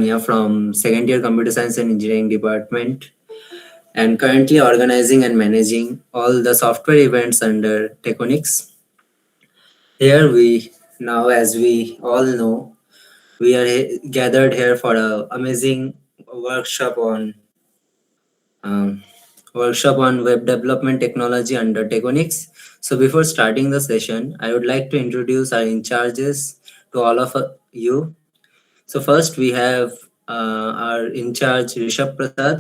Mia from second year Computer Science and Engineering Department and currently organizing and managing all the software events under Teconics. Here we now, as we all know, we are gathered here for a amazing workshop on um, web development technology under Teconics. So before starting the session, I would like to introduce our in charges to all of you. So first we have our in charge Rishabh Prasad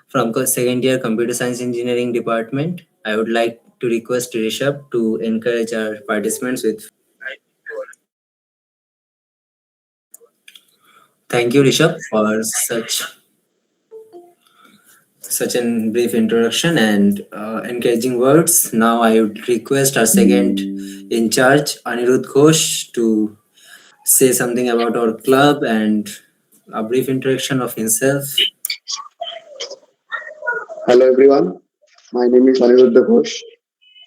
from second year Computer Science Engineering Department. I would like to request Rishabh to encourage our participants with. Thank you, Rishabh, for such a brief introduction and encouraging words. Now I would request our second in charge, Anirudh Ghosh, to say something about our club and a brief introduction of himself. Hello everyone, my name is Anirudh Ghosh.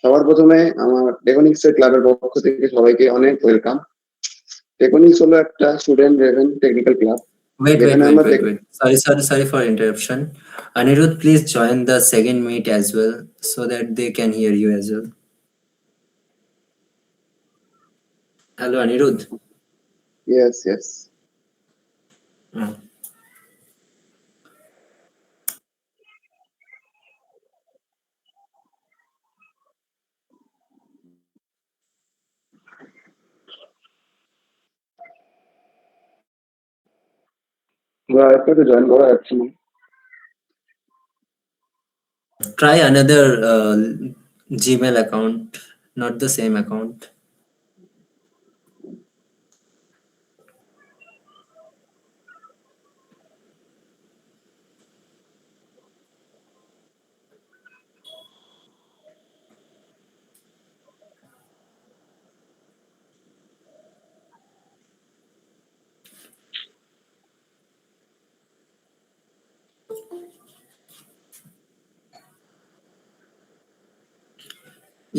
সবার প্রথমে আমার techniques এর ক্লাবের পক্ষ থেকে সবাইকে অনেক welcome. Techniques হলো একটা student driven technical club. Sorry for interruption. Anirudh, please join the second meet as well so that they can hear you as well. Hello, Anirudh. Yes. একটাতে জয়েন করা যাচ্ছে না। Try another Gmail account, not the same account.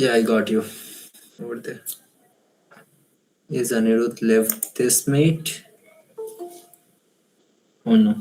Yeah, I got you over there. Is Anirudh left this meet? Oh no.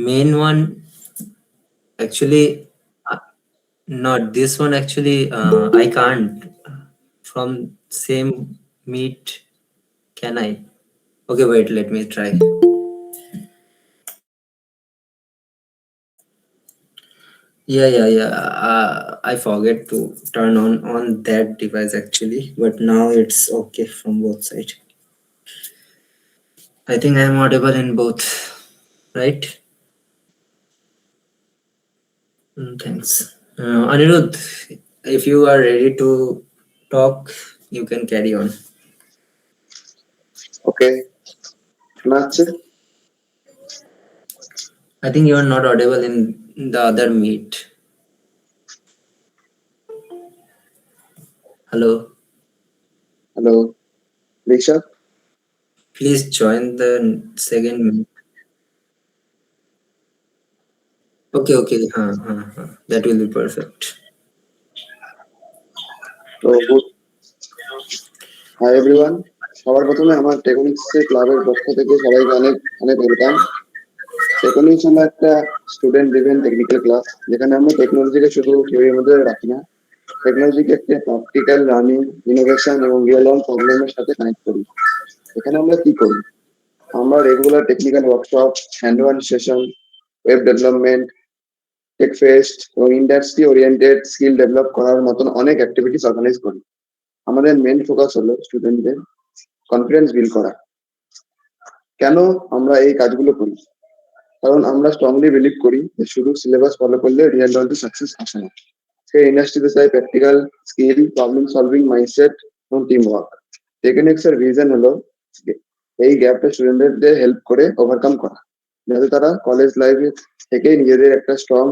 Main one actually not this one actually I can't from same meet. Can I? Okay, wait, let me try. Yeah. I forget to turn on that device actually, but now it's okay from both sides. I think I am audible in both, right? Thanks. Anirudh, if you are ready to talk, you can carry on. Okay. শোনা যাচ্ছে? I think you are not audible in the other meet. Hello. Rishabh? Please join the second meet. Okay. That will be perfect. তো hi everyone, সবার প্রথমে আমার techniques ক্লাবের পক্ষ থেকে সবাইকে অনেক অনেক ওয়েলকাম। টেকনিক্স হলো একটা স্টুডেন্ট ড্রিভেন টেকনিক্যাল ক্লাস, যেখানে আমরা টেকনোলজিকে শুধু থিওরির মধ্যে রাখি না, টেকনোলজিকে একটা প্র্যাকটিক্যাল লার্নিং, ইনোভেশন এবং রিয়েল ওয়ার্ল্ড প্রবলেমের সাথে কানেক্ট করি। এখানে আমরা কি করি? আমরা regular technical workshop, hand one session, web development, tech fest এবং ইন্ডাস্ট্রি ওরিয়েন্টেড স্কিল ডেভেলপ করার মতন অনেক অ্যাক্টিভিটিস অর্গানাইজ করি। আমাদের মেন ফোকাস হলো স্টুডেন্টদের কনফিডেন্স বিল্ড করা। কেন আমরা এই কাজগুলো করি? কারণ আমরা স্ট্রংলি বিলিভ করি যে শুধু সিলেবাস ফলো করলে রিয়েল ওয়ার্ল্ডে সাকসেস আসে না। সেই ইন্ডাস্ট্রিতে চাই practical skill, problem solving mindset এবং টিম ওয়ার্ক। টেকনিক্স এর ভিশন হলো এই গ্যাপটা স্টুডেন্টদের হেল্প করে ওভারকাম করা, যাতে তারা কলেজ লাইফে থেকেই নিজেদের একটা স্ট্রং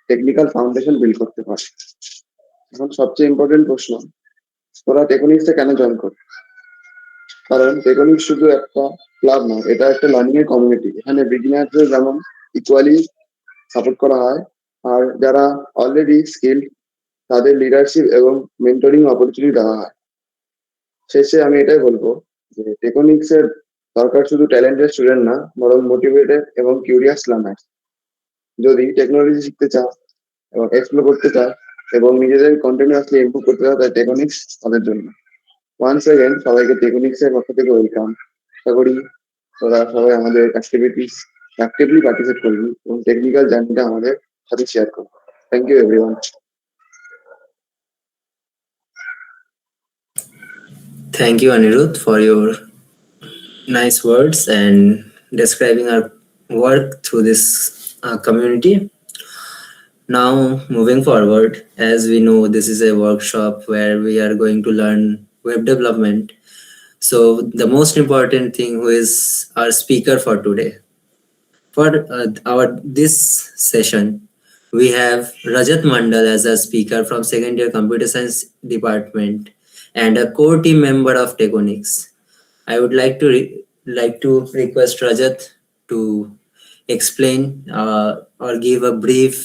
টেকনিক্যাল ফাউন্ডেশন বিল্ড করতে পারে। এখন সবচেয়ে ইম্পর্টেন্ট প্রশ্ন, তোরা টেকনিক্সে কেন জয়েন করবে? কারণ টেকনিক্স শুধু একটা ক্লাব নয়, এটা একটা লার্নিং এর কমিউনিটি। এখানে বিগিনারদের যেমন ইকুয়ালি সাপোর্ট করা হয়, আর যারা অলরেডি স্কিল্ড তাদের লিডারশিপ এবং মেন্টরিং অপরচুনিটি দেওয়া হয়। শেষে আমি এটাই বলবো যে টেকনিক্স এর দরকার শুধু ট্যালেন্টেড স্টুডেন্ট না, বরং মোটিভেটেড এবং কিউরিয়াস লার্নার। যদি টেকনোলজি শিখতে চাও এবং এক্সপ্লোর করতে চাও এবং নিজেদের কন্টিনিউয়াসলি ইমপ্রুভ করতে চাও, তাই টেকনিক্স তাদের জন্য। ওয়ান্স অ্যাগেন সবাইকে টেকনিক্স এর পক্ষ থেকে ওয়েলকাম। আশা করি তোরা সবাই আমাদের অ্যাক্টিভিটিস অ্যাক্টিভলি পার্টিসিপেট করবি এবং টেকনিক্যাল জার্নিটা আমাদের সাথে শেয়ার করবি। Thank you everyone. Thank you, Anirudh, for your nice words and describing our work through this community. Now, moving forward, as we know, this is a workshop where we are going to learn web development. So, the most important thing who is our speaker for today. For our this session, we have Rajat Mandal as a speaker from second year computer science department and a core team member of Tegonix. I would like to request Rajat to explain or give a brief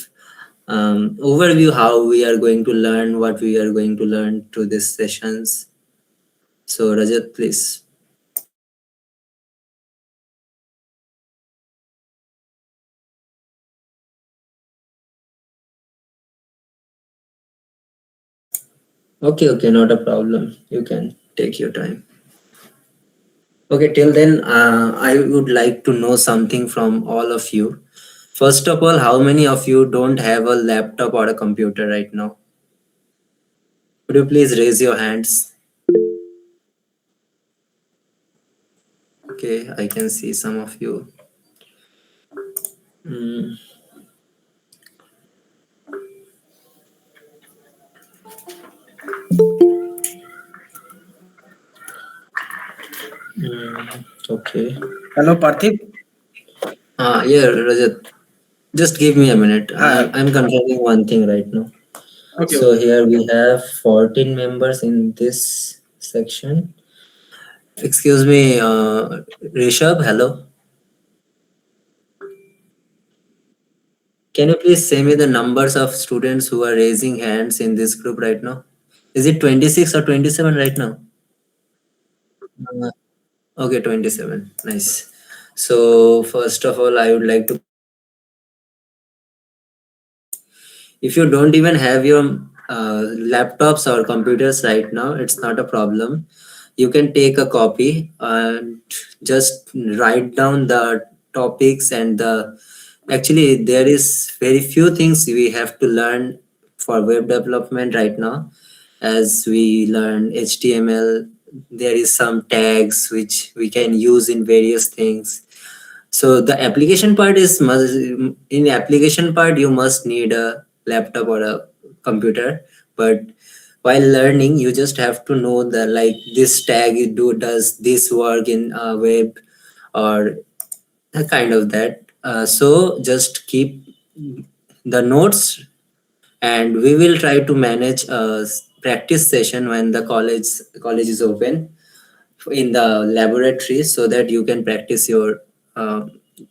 overview how we are going to learn what we are going to learn through these sessions. So Rajat, please. Okay, not a problem. You can take your time. Okay, till then, I would like to know something from all of you. First of all, how many of you don't have a laptop or a computer right now? Could you please raise your hands? Okay, I can see some of you. Mm, okay. Hello, Parthiv. Yeah, Rajat, just give me a minute. Hi. I'm confirming one thing right now. Okay, So okay. here we have 14 members in this section. Excuse me, Rishabh, hello. Can you please say me the numbers of students who are raising hands in this group right now? Is it 26 or 27 right now? Uh, okay, 27. Nice. So first of all, I would like to, if you don't even have your laptops or computers right now, it's not a problem. You can take a copy and just write down the topics and the, actually there is very few things we have to learn for web development right now. As we learn HTML, there is some tags which we can use in various things. So the application part is in the application part you must need a laptop or a computer, but while learning you just have to know the like this tag does this work in web or a kind of that. So just keep the notes and we will try to manage a practice session when the college is open in the laboratory so that you can practice your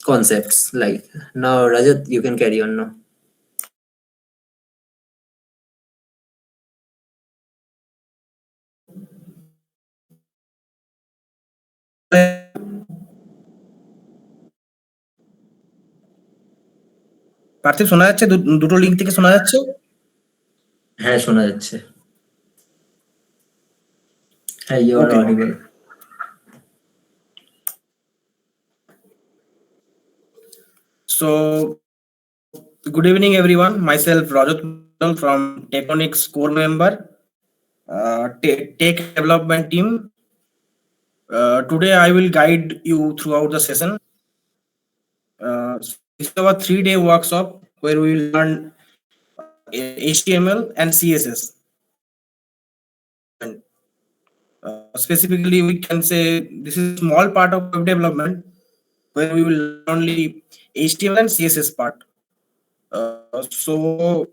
concepts. Like now, Rajat, you can carry on now. পার্থিব শোনা যাচ্ছে? দুটো link থেকে শোনা যাচ্ছে? হ্যাঁ শোনা যাচ্ছে। হ্যাঁ, you are Okay. audible. So, good evening, everyone. Myself, Rajat Mandal from Tectonics core member, tech development team. Today, I will guide you throughout the session. This is our 3-day workshop where we will learn HTML and CSS. Specifically, we can say this is a small part of web development where we will learn only HTML and CSS part. So,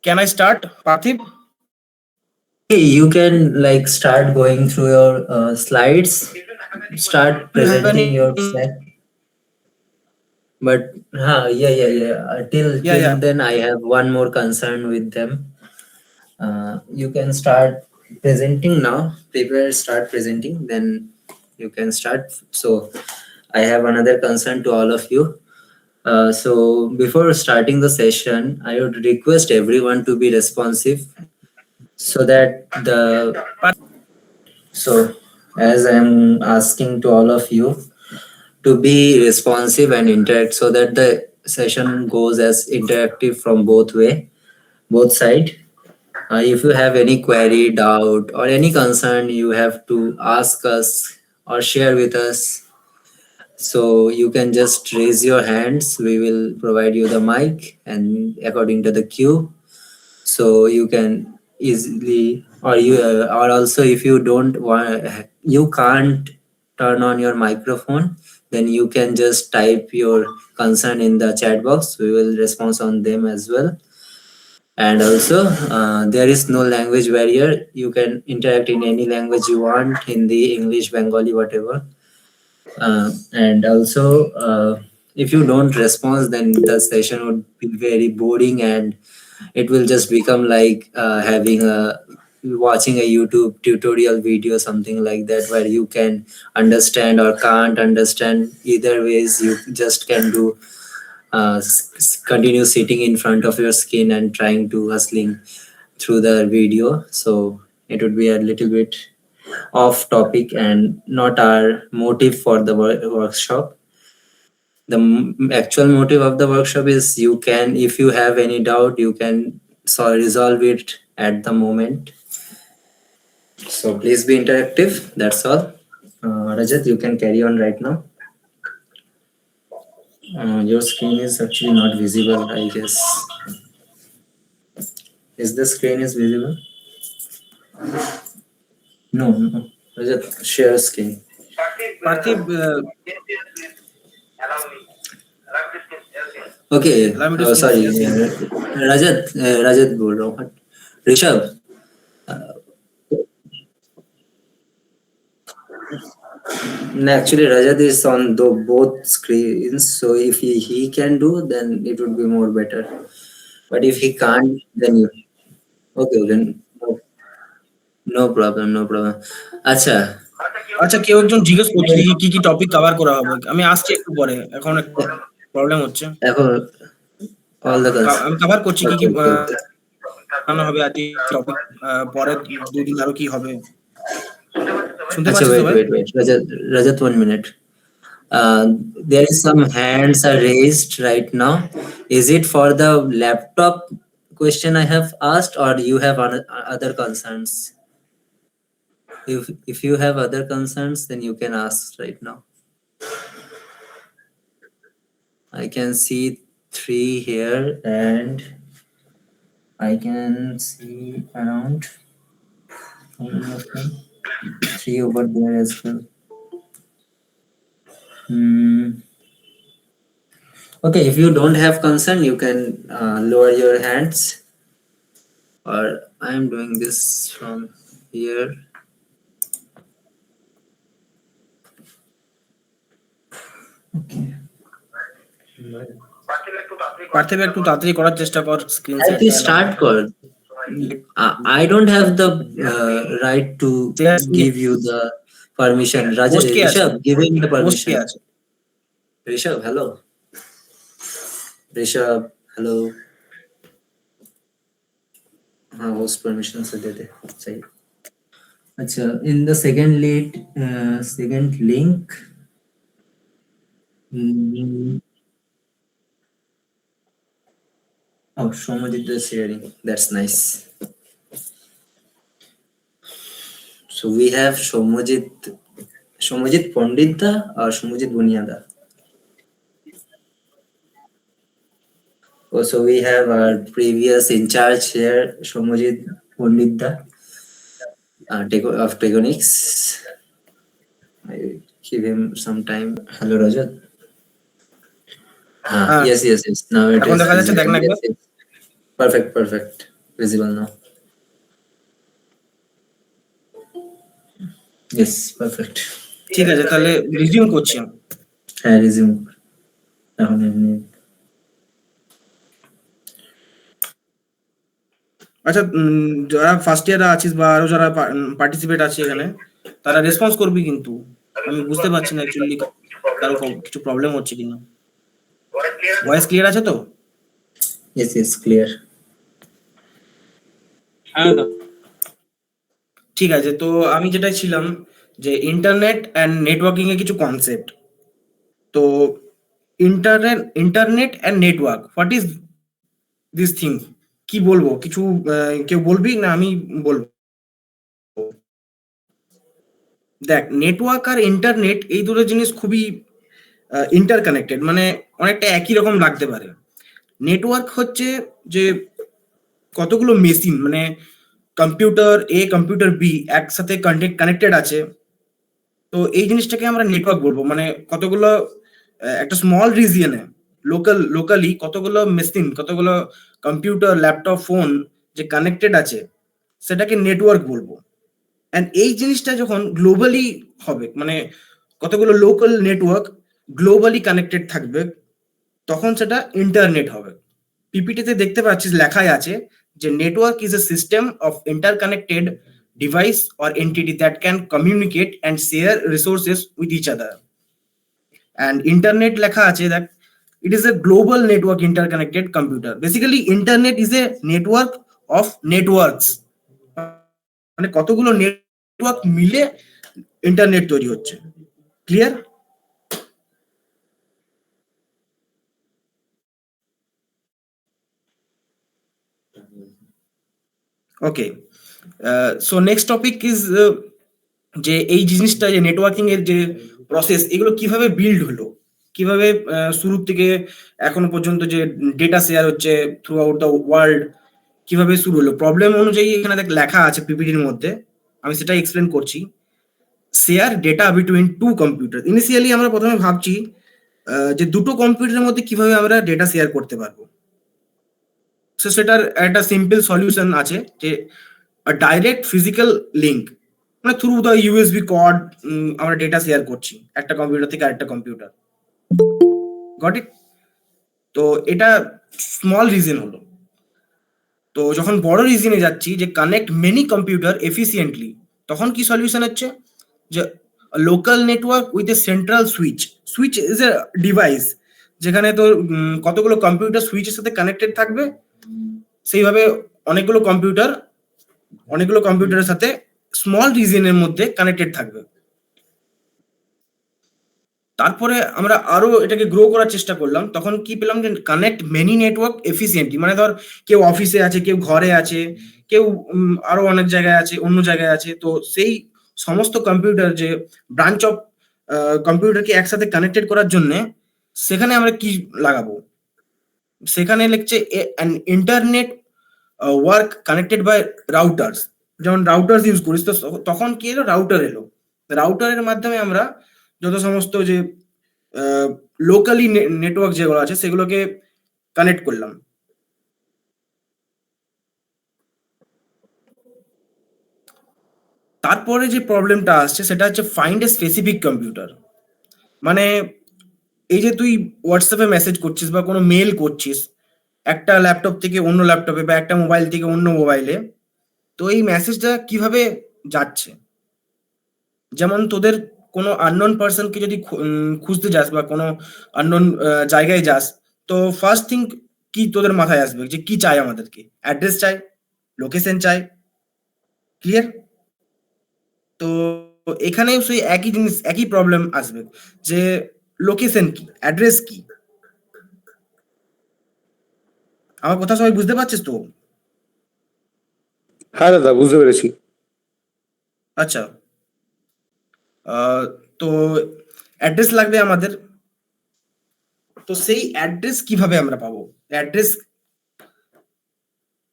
can I start, Parthiv? Okay, you can like start going through your slides, start Do you have presenting your any? slide. But yeah. Till Yeah. then, I have one more concern with them. You can start presenting now. Prepare, start presenting. Then you can start. So I have another concern to all of you. So before starting the session, I would request everyone to be responsive so that the so as I'm asking to all of you to be responsive and interact so that the session goes as interactive from both side. If you have any query, doubt, or any concern, you have to ask us or share with us. So you can just raise your hands. We will provide you the mic and according to the queue. So you can easily, or also if you don't want, you can't turn on your microphone, then you can just type your concern in the chat box. We will respond on them as well. And also there is no language barrier. You can interact in any language you want, Hindi, English, Bengali, whatever. And also if you don't respond, then the session would be very boring and it will just become like having a watching a YouTube tutorial video, something like that, where you can understand or can't understand. Either ways, you just can do continue sitting in front of your screen and trying to hustling through the video. So it would be a little bit off topic and not our motive for the workshop. The actual motive of the workshop is you can, if you have any doubt, you can resolve it at the moment. So please be interactive. That's all. Rajat, you can carry on right now. Your screen is actually not visible, I guess. Is the screen is visible? No. Rajat, share screen. Parthiv, Okay. allow me to Sorry. share screen. Rajat बोल रहा हूँ. Rishabh. No, actually, Rajat is on both screens. So if he can do, then it would be more better. But if he can't, then you. Okay, then no problem, no problem. আচ্ছা আচ্ছা, কেউ একজন জিজ্ঞেস করছে যে কি কি topic cover করা হবে। আমি আসছি একটু পরে, এখন একটু প্রবলেম হচ্ছে। এখন all the আমি কভার করছি কি কি okay. বানানো হবে আজকে টপিক, পরে দুদিন আরো কি হবে। শুনতে আচ্ছা, পাচ্ছিস তো ভাই? wait. Rajat, 1 minute. There is some hands are raised right now. Is it for the laptop question I have asked, or you have other concerns? If you have other concerns, then you can ask right now. I can see 3 here and I can see around 3 over there as well. Okay, if you don't have concern, you can lower your hands, or I am doing this from here. Okay. পার্থিব একটু তাড়াতাড়ি করার চেষ্টা কর screen At least start call. I don't have the right to give you the permission. Rishabh, give him the permission. Rishabh, hello. Rishabh, hello. Host permission से दे दे सही. अच्छा, in the second link. Oh, Shomajit is sharing. That's nice. So we have Shomajit Pandita or Shomajit Bunyada. Oh, so we have our previous in charge here, Shomajit Pandita. of Tegonics. I give him some time. Hello, Rajat. হ্যাঁ, Yes, yes, yes. Now it এখন is দেখা যাচ্ছে, দেখ visible. না Yes, একবার। yes. Perfect, perfect. Visible now. Yes, perfect. ঠিক আছে, তাহলে রিজিউম করছি আমি। হ্যাঁ, resume কর। এখন এমনি আচ্ছা, যারা ফার্স্ট ইয়ারে আছিস বা আরো যারা পার্টিসিপেট আছে এখানে, তারা রেসপন্স করবি, কিন্তু আমি বুঝতে পারছি না অ্যাকচুয়ালি কারো কিছু প্রবলেম হচ্ছে কিনা। ভয়েস ক্লিয়ার আছে তো? yes, yes, clear. ঠিক আছে, তো আমি যেটা ছিলাম যে ইন্টারনেট অ্যান্ড নেটওয়ার্কিং এর কিছু কনসেপ্ট। তো internet and network, what is this thing? কি বলবো, কিছু কেউ বলবি না আমি বলবো? দেখ, নেটওয়ার্ক আর ইন্টারনেট এই দুটো জিনিস খুবই ইন্টারকানেক্টেড, মানে অনেকটা একই রকম লাগতে পারে। নেটওয়ার্ক হচ্ছে যে কতগুলো মেশিন, মানে কম্পিউটার এ কম্পিউটার বি একসাথে কানেক্টেড আছে, তো এই জিনিসটাকে আমরা নেটওয়ার্ক বলবো। মানে কতগুলো একটা স্মল রিজিয়নে লোকালি কতগুলো মেশিন, কতগুলো কম্পিউটার, ল্যাপটপ, ফোন যে কানেক্টেড আছে, সেটাকে নেটওয়ার্ক বলবো। অ্যান্ড এই জিনিসটা যখন গ্লোবালি হবে, মানে কতগুলো লোকাল নেটওয়ার্ক গ্লোবালি কানেক্টেড থাকবে, তখন সেটা ইন্টারনেট হবে। পিপিটিতে দেখতে পাচ্ছিস লেখাই আছে যে network is a system of interconnected device or entity that can communicate and share resources with each other. And internet লেখা আছে দেখ, it is a global network interconnected computer. Basically internet is a network of networks, মানে কতগুলো network মিলে internet তৈরি হচ্ছে। Clear? Okay, so next topic is যে এই জিনিসটা, যে নেটওয়ার্কিং এর যে প্রসেস, এগুলো কিভাবে বিল্ড হলো, কিভাবে শুরু থেকে এখনো পর্যন্ত যে ডেটা শেয়ার হচ্ছে থ্রু আউট দ্য ওয়ার্ল্ড, কিভাবে শুরু হলো। প্রবলেম অনুযায়ী এখানে দেখ লেখা আছে পিপিটির মধ্যে, আমি সেটা এক্সপ্লেন করছি। Share data between two computer. Initially আমরা প্রথমে ভাবছি যে দুটো কম্পিউটারের মধ্যে কিভাবে আমরা ডেটা শেয়ার করতে পারবো। সো সেটার একটা সিম্পল সলিউশন আছে, যে ডাইরেক্ট ফিজিক্যাল লিঙ্ক, মানে থ্রু দ্য ইউএসবি কর্ড আমরা ডেটা শেয়ার করছি একটা কম্পিউটার থেকে আরেকটা কম্পিউটার। Got it? তো এটা স্মল রিজন হলো। তো যখন বড় রিজনে যাচ্ছি, যে কানেক্ট মেনি কম্পিউটার এফিসিয়েন্টলি, তখন কি সলিউশন হচ্ছে যে local network with a central switch. Switch is a device যেখানে তো কতগুলো কম্পিউটার সুইচের সাথে কানেক্টেড থাকবে, সেইভাবে অনেকগুলো কম্পিউটারের সাথে স্মল রিজনের মধ্যে কানেক্টেড থাকবে। তারপরে আমরা আরো এটাকে গ্রো করার চেষ্টা করলাম, তখন কি পেলাম যে কানেক্ট মেনি নেটওয়ার্ক এফিসিয়েন্টলি, মানে ধর কেউ অফিসে আছে, কেউ ঘরে আছে, কেউ আরো অনেক জায়গায় আছে, অন্য জায়গায় আছে, তো সেই সমস্ত কম্পিউটার যে ব্রাঞ্চ অফ কম্পিউটারকে একসাথে কানেক্টেড করার জন্য সেখানে আমরা কি লাগাবো, সেখানে লিখছে internet work connected by routers. যেমন রাউটার্স ইউজ করিস, তো তখন কি এলো, রাউটার এলো। রাউটারের মাধ্যমে আমরা যত সমস্ত যে লোকালি নেটওয়ার্ক যেগুলো আছে সেগুলোকে কানেক্ট করলাম। তারপরে যে প্রবলেমটা আসছে সেটা হচ্ছে ফাইন্ড এ স্পেসিফিক কম্পিউটার। মানে এই যে তুই হোয়াটসঅ্যাপে মেসেজ করছিস বা কোনো মেল করছিস একটা ল্যাপটপ থেকে অন্য ল্যাপটপে বা একটা মোবাইল থেকে অন্য মোবাইলে, তো এই মেসেজটা কিভাবে যাচ্ছে। যেমন তোদের কোনো আননোন পার্সনকে যদি খুঁজতে যাস বা কোনো আননোন জায়গায় যাস, তো ফার্স্ট থিং কি তোদের মাথায় আসবে, যে কি চাই আমাদেরকে? অ্যাড্রেস চাই, লোকেশন চাই। ক্লিয়ার? তো এখানেও সেই একই জিনিস, একই প্রবলেম আসবে, যে লোকেশন কি, অ্যাড্রেস কি। আমার কথা সবাই বুঝতে পারছিস তো? হ্যাঁ দাদা, বুঝতে পেরেছি। আচ্ছা, তো অ্যাড্রেস লাগবে আমাদের। তো সেই অ্যাড্রেস কিভাবে আমরা পাবো, অ্যাড্রেস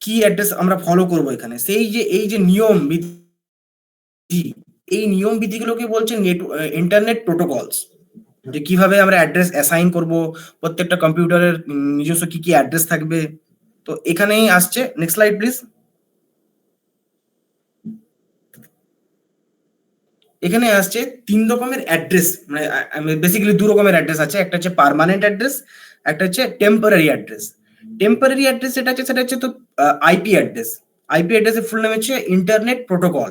কি, অ্যাড্রেস আমরা ফলো করবো এখানে, সেই যে এই যে নিয়ম এই নিয়ম বিধিগুলোকে বলছে ইন্টারনেট প্রোটোকলস, যে কিভাবে আমরা অ্যাড্রেস অ্যাসাইন করব, প্রত্যেকটা কম্পিউটারের নিজস্ব কি কি অ্যাড্রেস থাকবে। তো এখানেই আসছে, নেক্সট স্লাইড প্লিজ। এখানে আসছে 3 রকমের অ্যাড্রেস, মানে বেসিক্যালি 2 রকমের অ্যাড্রেস আছে, একটা হচ্ছে পার্মানেন্ট অ্যাড্রেস, একটা হচ্ছে টেম্পোরারি অ্যাড্রেস। টেম্পোরারি অ্যাড্রেস সেটা হচ্ছে তো আইপি অ্যাড্রেস। আইপি অ্যাড্রেসের ফুল নাম হচ্ছে ইন্টারনেট প্রোটোকল।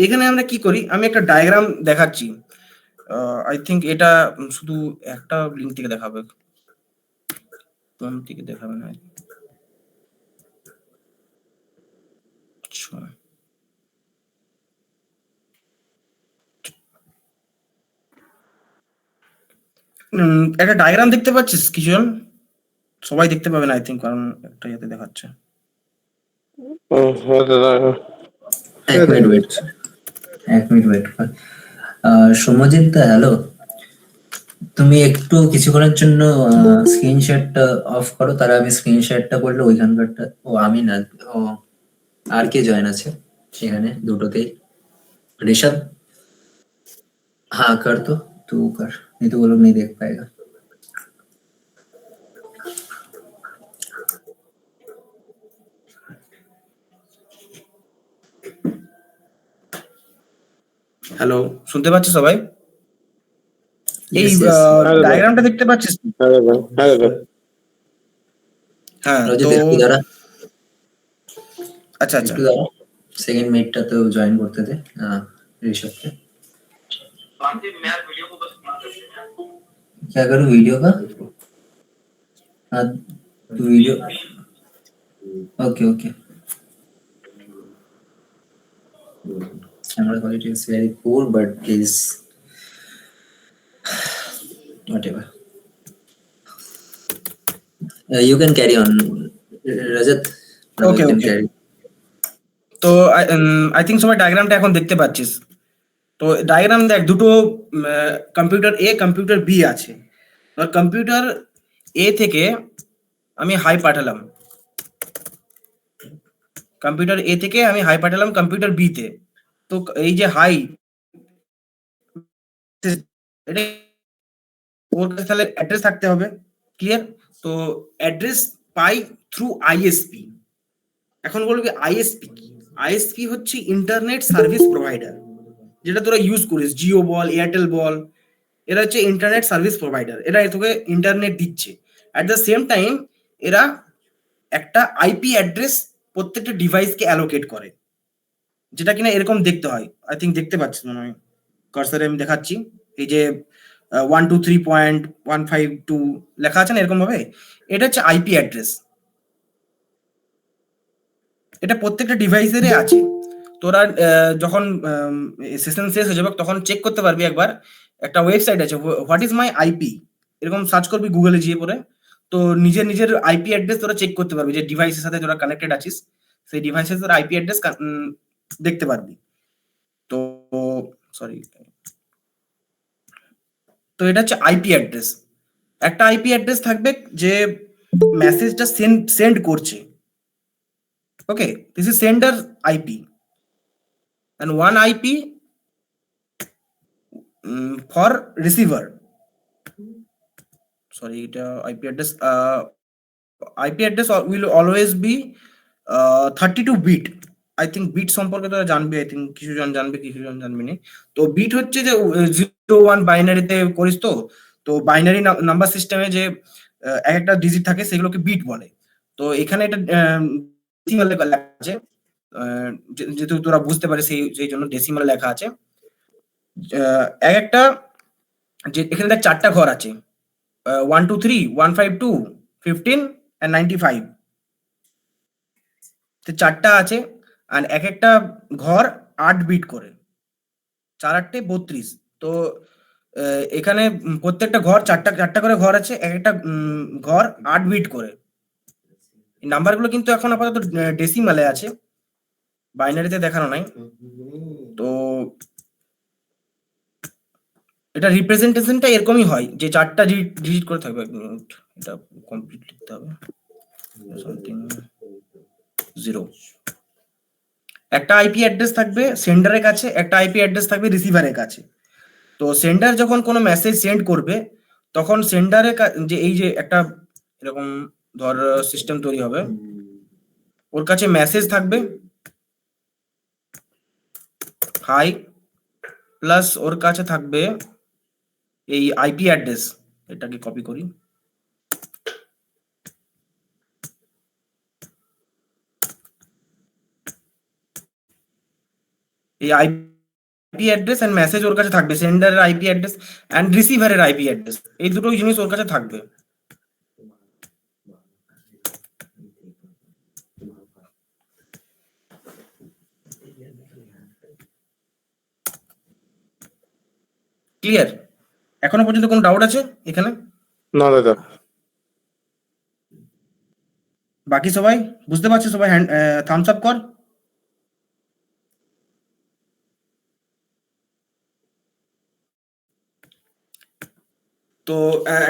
এখানে আমরা কি করি, আমি একটা ডায়াগ্রাম দেখাচ্ছি। আই থিঙ্ক এটা শুধু একটা লিঙ্ক থেকে দেখাবে, কোন থেকে দেখাবে না। আচ্ছা, একটা ডায়াগ্রাম দেখতে পাচ্ছিস কিছুজন? সবাই দেখতে পাবে না আই থিঙ্ক, কারণ একটা ইয়েতে দেখাচ্ছে। এক মিনিট ওয়েট কর। সৌম্যজিৎ, হ্যালো, তুমি একটু কিছুক্ষণের জন্য স্ক্রিন শেয়ারটা অফ করো, তারা আমি স্ক্রিন শেয়ারটা করলে ওইখানকারটা, আমি না, ও আর কে জয়েন আছে সেখানে দুটোতেই? ऋषभ, हाँ कर तो, तू कर, नहीं तो वो लोग नहीं देख पाएगा। হ্যালো, শুনতে পাচ্ছ সবাই? এই Yes, yes. ডায়াগ্রামটা দেখতে পাচ্ছিস? হ্যাঁ, রোজিত তো একটু দাঁড়া, আচ্ছা আচ্ছা, একটু দাঁড়া, सेकंड मिनटটা তো জয়েন করতে দে ऋषभকে। क्या करूँ वीडियो का? हाँ, तू video, okay okay. Camera quality is very poor, but please, whatever. You can carry on, Rajat. Now Okay, you can okay. carry. তো আই থিঙ্ক সবাই ডায়াগ্রামটা এখন দেখতে পাচ্ছিস। তো ডায়াগ্রাম দেখ, দুটো কম্পিউটার এ কম্পিউটার বি আছে। কম্পিউটার এ থেকে আমি হাই পাঠালাম, কম্পিউটার এ থেকে আমি হাই পাঠালাম কম্পিউটার বি তে। তো এই যে হাই, এটা ওর কাছে তাহলে অ্যাড্রেস থাকতে হবে, ক্লিয়ার? তো অ্যাড্রেস পাই থ্রু আইএসপি। এখন বলবি আইএসপি কি? আইএসপি হচ্ছে ইন্টারনেট সার্ভিস প্রোভাইডার, যেটা তোরা ইউজ করিস, জিও বল, এয়ারটেল বল, এরা হচ্ছে ইন্টারনেট সার্ভিস প্রোভাইডার। এরা তোকে ইন্টারনেট দিচ্ছে, অ্যাট দ্য সেম টাইম এরা একটা আইপি অ্যাড্রেস প্রত্যেকটা ডিভাইসকে অ্যালোকেট করে, যেটা কিনা এরকম দেখতে হয়। আই থিঙ্ক দেখতে পাচ্ছিস মনে হয়, কার্সারে আমি দেখাচ্ছি, এই যে 123.152 লেখা আছে না এরকম ভাবে, এটা হচ্ছে আইপি অ্যাড্রেস। এটা প্রত্যেকটা ডিভাইসেরই আছে। তোরা যখন সেশন শেষ হয়ে যাবে তখন চেক করতে পারবি একবার, একটা ওয়েবসাইট আছে হোয়াট ইজ মাই আইপি, এরকম সার্চ করবি গুগলে গিয়ে পরে। তো নিজের আইপি অ্যাড্রেস তোরা চেক করতে পারবি, যে ডিভাইসের সাথে তোরা কানেক্টেড আছিস সেই ডিভাইসের তোরা আইপি অ্যাড্রেস দেখতে পারবি। তো সরি, তো এটা হচ্ছে আইপি অ্যাড্রেস। একটা আইপি অ্যাড্রেস থাকবে যে মেসেজটা সেন্ড করছে, okay, this is sender IP, and one IP for receiver. Sorry, এটা IP address will always be 32 bit. I think bit সম্পর্কে তোরা জানবি, আই থিঙ্ক কিছুজন জানবে কিছুজন জানবি না। তো বিট হচ্ছে যে 0-1 বাইনারিতে করিস, তো বাইনারি নাম্বার সিস্টেমে যে এক একটা ডিজিট থাকে সেগুলোকে বিট বলে। তো এখানে এটা ডেসিমালে লেখা আছে, যেহেতু তোরা বুঝতে পারিস সেই জন্য ডেসিমালে লেখা আছে। এক একটা, যে এখানে দেখ 4টা ঘর আছে, 1 2 3 1 5 2 15 and 95, তো 4টা আছে। আর এক একটা ঘর 8 বিট করে, 4 8 32। তো এখানে প্রত্যেকটা ঘর চারটা করে ঘর আছে, এক একটা ঘর 8 বিট করে। এই নাম্বারগুলো কিন্তু এখন আপাতত ডেসিমালে আছে, বাইনারিতে দেখানো নাই। তো এটা রিপ্রেজেন্টেশনটা এরকমই হয়, যে 4টা ডিজিট করে থাকবে। এক মিনিট, এটা কমপ্লিট লিখতে হবে, সামথিং 0। একটা আইপি অ্যাড্রেস থাকবে সেন্ডারের কাছে, একটা আইপি অ্যাড্রেস থাকবে রিসিভারের কাছে। তো সেন্ডার যখন কোনো মেসেজ সেন্ড করবে, তখন সেন্ডারের যে এই যে একটা এরকম ধর সিস্টেম তৈরি হবে, ওর কাছে মেসেজ থাকবে হাই, প্লাস ওর কাছে থাকবে এই আইপি অ্যাড্রেস। এটাকে কপি করি, এই আইপি অ্যাড্রেস এন্ড মেসেজ ওর কাছে থাকবে, সেন্ডারের আইপি অ্যাড্রেস এন্ড রিসিভারের আইপি অ্যাড্রেস, এই দুটো জিনিস ওর কাছে থাকবে। ক্লিয়ার? এখনো পর্যন্ত কোনো ডাউট আছে এখানে? না দাদা। বাকি সবাই বুঝতে পারছে? সবাই হ্যান্ড থামস আপ কর। তো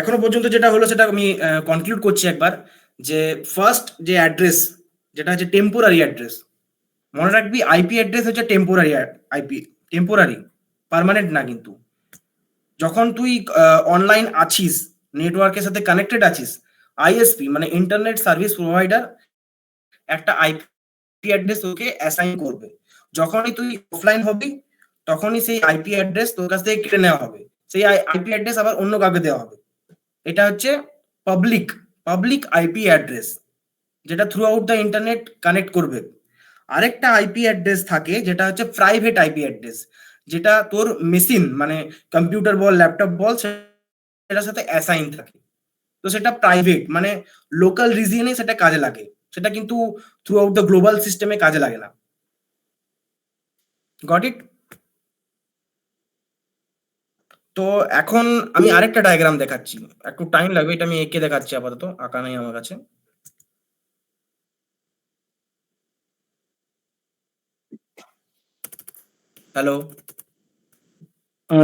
এখনো পর্যন্ত যেটা হলো সেটা আমি কনক্লুড করছি একবার, যে ফার্স্ট যে অ্যাড্রেস, যেটা হচ্ছে টেম্পোরারি অ্যাড্রেস। মনে রাখবি আইপি অ্যাড্রেস হচ্ছে টেম্পোরারি আইপি, টেম্পোরারি, পার্মানেন্ট না। কিন্তু যখন তুই অনলাইন আছিস, নেটওয়ার্কের সাথে কানেক্টেড আছিস, আইএসপি মানে ইন্টারনেট সার্ভিস প্রোভাইডার একটা আইপি অ্যাড্রেস তোকে অ্যাসাইন করবে। যখনই তুই অফলাইন হবি, তখনই সেই আইপি অ্যাড্রেস তোর কাছ থেকে কেটে নেওয়া হবে, সেই আইপি অ্যাড্রেস আবার অন্য কাউকে দেওয়া হবে। এটা হচ্ছে পাবলিক পাবলিক আইপি অ্যাড্রেস, যেটা through out the internet connect করবে। আরেকটা আইপি অ্যাড্রেস থাকে যেটা হচ্ছে প্রাইভেট আইপি অ্যাড্রেস, যেটা তোর মেশিন মানে কম্পিউটার বল, ল্যাপটপ বল, সেটার সাথে অ্যাসাইন থাকে। তো সেটা প্রাইভেট মানে লোকাল রিজিয়নে সেটা কাজে লাগে, সেটা কিন্তু থ্রু আউট দ্য গ্লোবাল সিস্টেমে কাজে লাগে না। Got it? তো এখন আমি আরেকটা ডায়াগ্রাম দেখাচ্ছি, একটু টাইম লাগবে, এটা আমি এঁকে দেখাচ্ছি, আপাতত আঁকা নেই আমার কাছে। হ্যালো,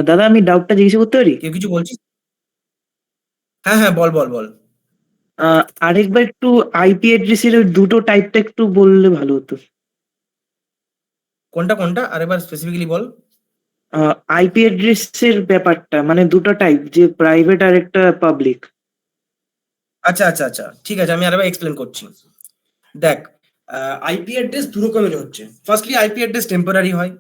দাদা আমি ডাউটটা জিজ্ঞেস করতে পারি? কেউ কিছু বলছিস? হ্যাঁ হ্যাঁ, বল বল বল। আরেকবার একটু আইপি অ্যাড্রেসের ওই দুটো টাইপটা একটু বললে ভালো হতো। কোনটা কোনটা আরেকবার স্পেসিফিক্যালি বল। আইপি অ্যাড্রেসের ব্যাপারটা মানে দুটো টাইপ, যে প্রাইভেট আর একটা পাবলিক। আচ্ছা আচ্ছা আচ্ছা, ঠিক আছে, আমি আরেকবার এক্সপ্লেন করছি। দেখ, আইপি অ্যাড্রেস দু রকমের হচ্ছে। ফার্স্টলি আইপি অ্যাড্রেস টেম্পোরারি হয়,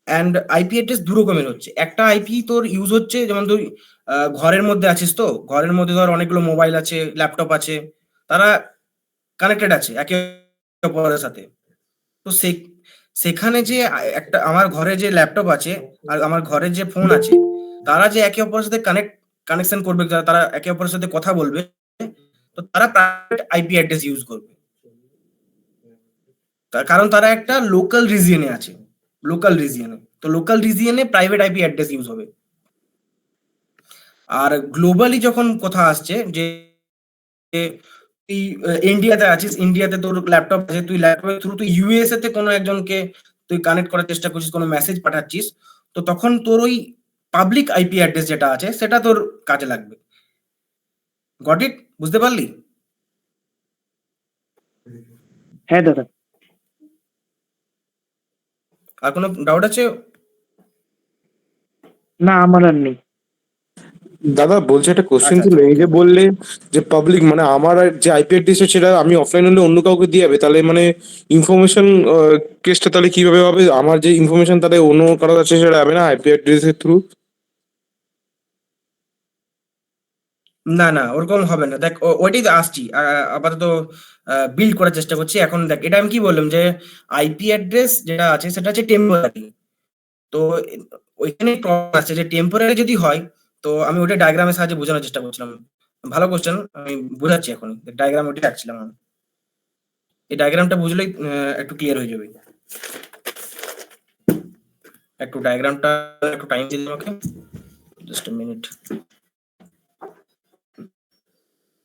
অ্যান্ড আইপি অ্যাড্রেস দু রকমের হচ্ছে। একটা আইপি তোর ইউজ হচ্ছে, যেমন তুই ঘরের মধ্যে আছিস, তো ঘরের মধ্যে ধর অনেকগুলো মোবাইল আছে, ল্যাপটপ আছে, তারা কানেক্টেড আছে একে অপরের সাথে। তো সেখানে যে একটা আমার ঘরে যে ল্যাপটপ আছে আর আমার ঘরে যে ফোন আছে, তারা যে একে অপরের সাথে কানেকশন করবে, তারা একে অপরের সাথে কথা বলবে, তো তারা প্রাইভেট আইপি অ্যাড্রেস ইউজ করবে। তার কারণ তারা একটা লোকাল রিজিয়নে আছে, লোকাল রিজিয়নে, তো লোকাল রিজিয়নে প্রাইভেট আইপি অ্যাড্রেস ইউজ হবে। আর গ্লোবালি যখন কথা আসছে, যে তুই ইন্ডিয়াতে আছিস, ইন্ডিয়াতে তোর ল্যাপটপ আছে, তুই ল্যাপটপের থ্রু তুই ইউএসএ তে কোনো একজনকে তুই কানেক্ট করার চেষ্টা করছিস, কোনো মেসেজ পাঠাচ্ছিস, তো তখন তোর ওই পাবলিক আইপি অ্যাড্রেস যেটা আছে সেটা তোর কাজে লাগবে। Got it? বুঝতে পারলি? হ্যাঁ দাদা। আর কোনো ডাউট আছে? না, আমার আর নেই। দাদা বলছে একটা কোশ্চেন আচ্ছা ছিল, আচ্ছা, এই ওকে যে ওকে। বললে যে পাবলিক মানে আমার আর যে আইপি অ্যাড্রেস সেটা আমি অফলাইন হলে অন্য কাউকে দিয়ে যাবে, তাহলে মানে ইনফরমেশন কেসটা তাহলে কিভাবে হবে? আমার যে ইনফরমেশন তাহলে অন্য কারো কাছে সেটা যাবে না আইপি অ্যাড্রেসের থ্রু? না না, ওরকম হবে না। দেখ, ওইটাই তো আসছি, আপাতত বিল্ড করার চেষ্টা করছি। এখন দেখ, এটা আমি কি বললাম, যে আইপি অ্যাড্রেস যেটা আছে সেটা হচ্ছে টেম্পোরারি। তো ওইখানে প্রবলেম আছে, যে টেম্পোরারি যদি হয়, তো আমি ওটা ডায়াগ্রামের সাহায্যে বোঝানোর চেষ্টা করছিলাম। ভালো কোশ্চেন, আমি বোঝাচ্ছি এখন। ডায়াগ্রাম ওইটা রাখছিলাম আমি। এই ডায়াগ্রামটা বুঝলেই একটু ক্লিয়ার হয়ে যাবে। একটু ডায়াগ্রামটা একটু টাইম দিন আমাকে, জাস্ট আ মিনিট।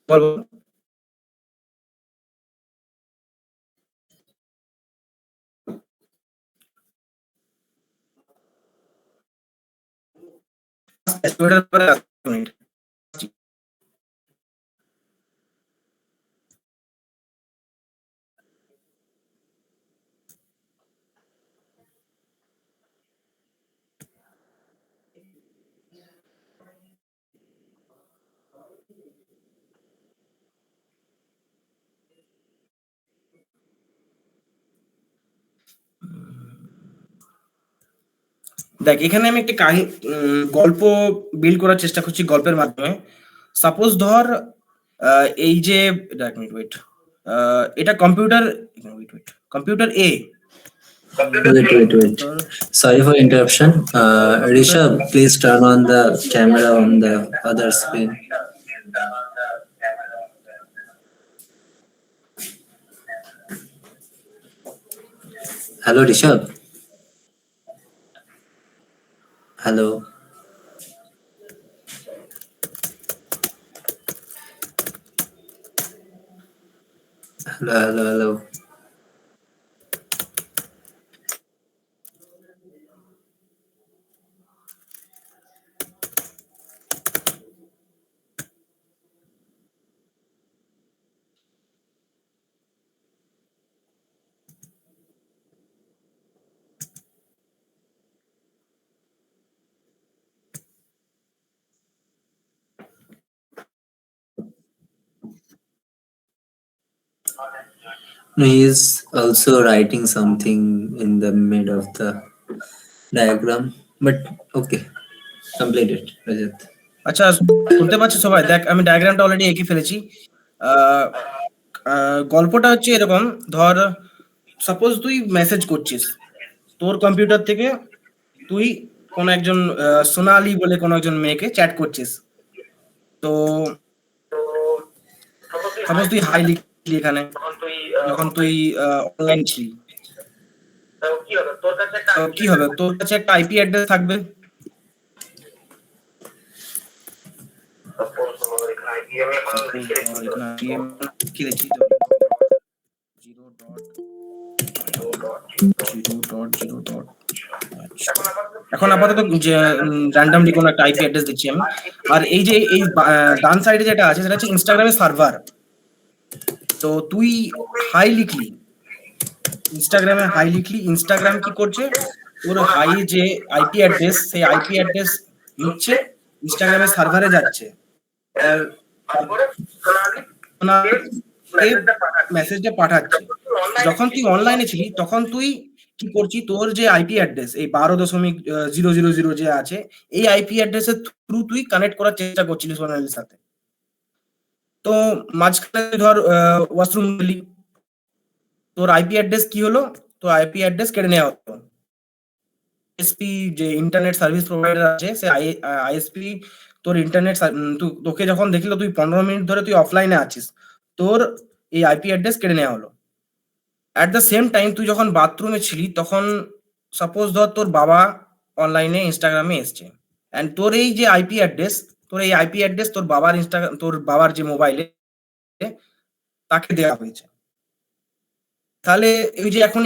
বল বল। ওটার পরে মিনিট। দেখ এখানে আমি একটা গল্প বিল্ড করার চেষ্টা করছি গল্পের মাধ্যমে। সাপোজ ধর এই যে এক মিনিট ওয়েট, এটা computer computer A. Wait. Sorry for interruption. Rishabh, please turn on the camera on the other screen. Hello, Rishabh. Hello. Hello. No, he is also writing something in the mid of the diagram. But okay, complete it, Rajat. আচ্ছা, শুনতে পাচ্ছ সবাই? দেখ আমি ডায়াগ্রামটা already এঁকে ফেলেছি। আহ, গল্পটা হচ্ছে এরকম, ধর সাপোজ তুই মেসেজ করছিস তোর কম্পিউটার থেকে, তুই কোন একজন সোনালি বলে কোন একজন মেয়েকে চ্যাট করছিস। তো সাপোজ তুই হাই লিখলি এখানে, যখন তুই অনলাইন ছিলি, তো কি হবে, তোর কাছে একটা আইপি অ্যাড্রেস থাকবে। এখন আপাতত র্যান্ডমলি কোনো একটা আইপি অ্যাড্রেস দিচ্ছি আমি। আর এই যে এই ডান সাইডে যেটা আছে সেটা হচ্ছে ইনস্টাগ্রামের সার্ভার। তো তুই হাই লিখলি, ইনস্টাগ্রামে হাই লিখলি, ইনস্টাগ্রাম কি করছে, তোর হাই যে আইপি অ্যাড্রেস, সেই আইপি অ্যাড্রেস নিচ্ছে, ইনস্টাগ্রামের সার্ভারে যাচ্ছে, মেসেজটা পাঠাচ্ছে। যখন তুই অনলাইনে ছিলি তখন তুই কি করছিস, তোর যে আইপি অ্যাড্রেস এই 12.000 যে আছে, এই আইপি অ্যাড্রেসের থ্রু তুই কানেক্ট করার চেষ্টা করছিলি সোনালির সাথে। তো মাঝখানে ধর ওয়াশরুম গেলি, তোর আইপি অ্যাড্রেস কি হলো, তোর আইপি অ্যাড্রেস কেড়ে নেওয়া হলো। আইএসপি যে ইন্টারনেট সার্ভিস প্রোভাইডার আছে, সে আইএসপি তোর ইন্টারনেট তোকে যখন দেখলো তুই 15 মিনিট ধরে তুই অফলাইনে আছিস, তোর এই আইপি অ্যাড্রেস কেড়ে নেওয়া হলো। অ্যাট দ্য সেম টাইম তুই যখন বাথরুমে ছিলি তখন সাপোজ ধর তোর বাবা অনলাইনে ইনস্টাগ্রামে এসছে, অ্যান্ড তোর এই যে আইপি অ্যাড্রেস, তোর বাবার যে মোবাইলে তাকে দেওয়া হয়েছে। তাহলে এই যে এখন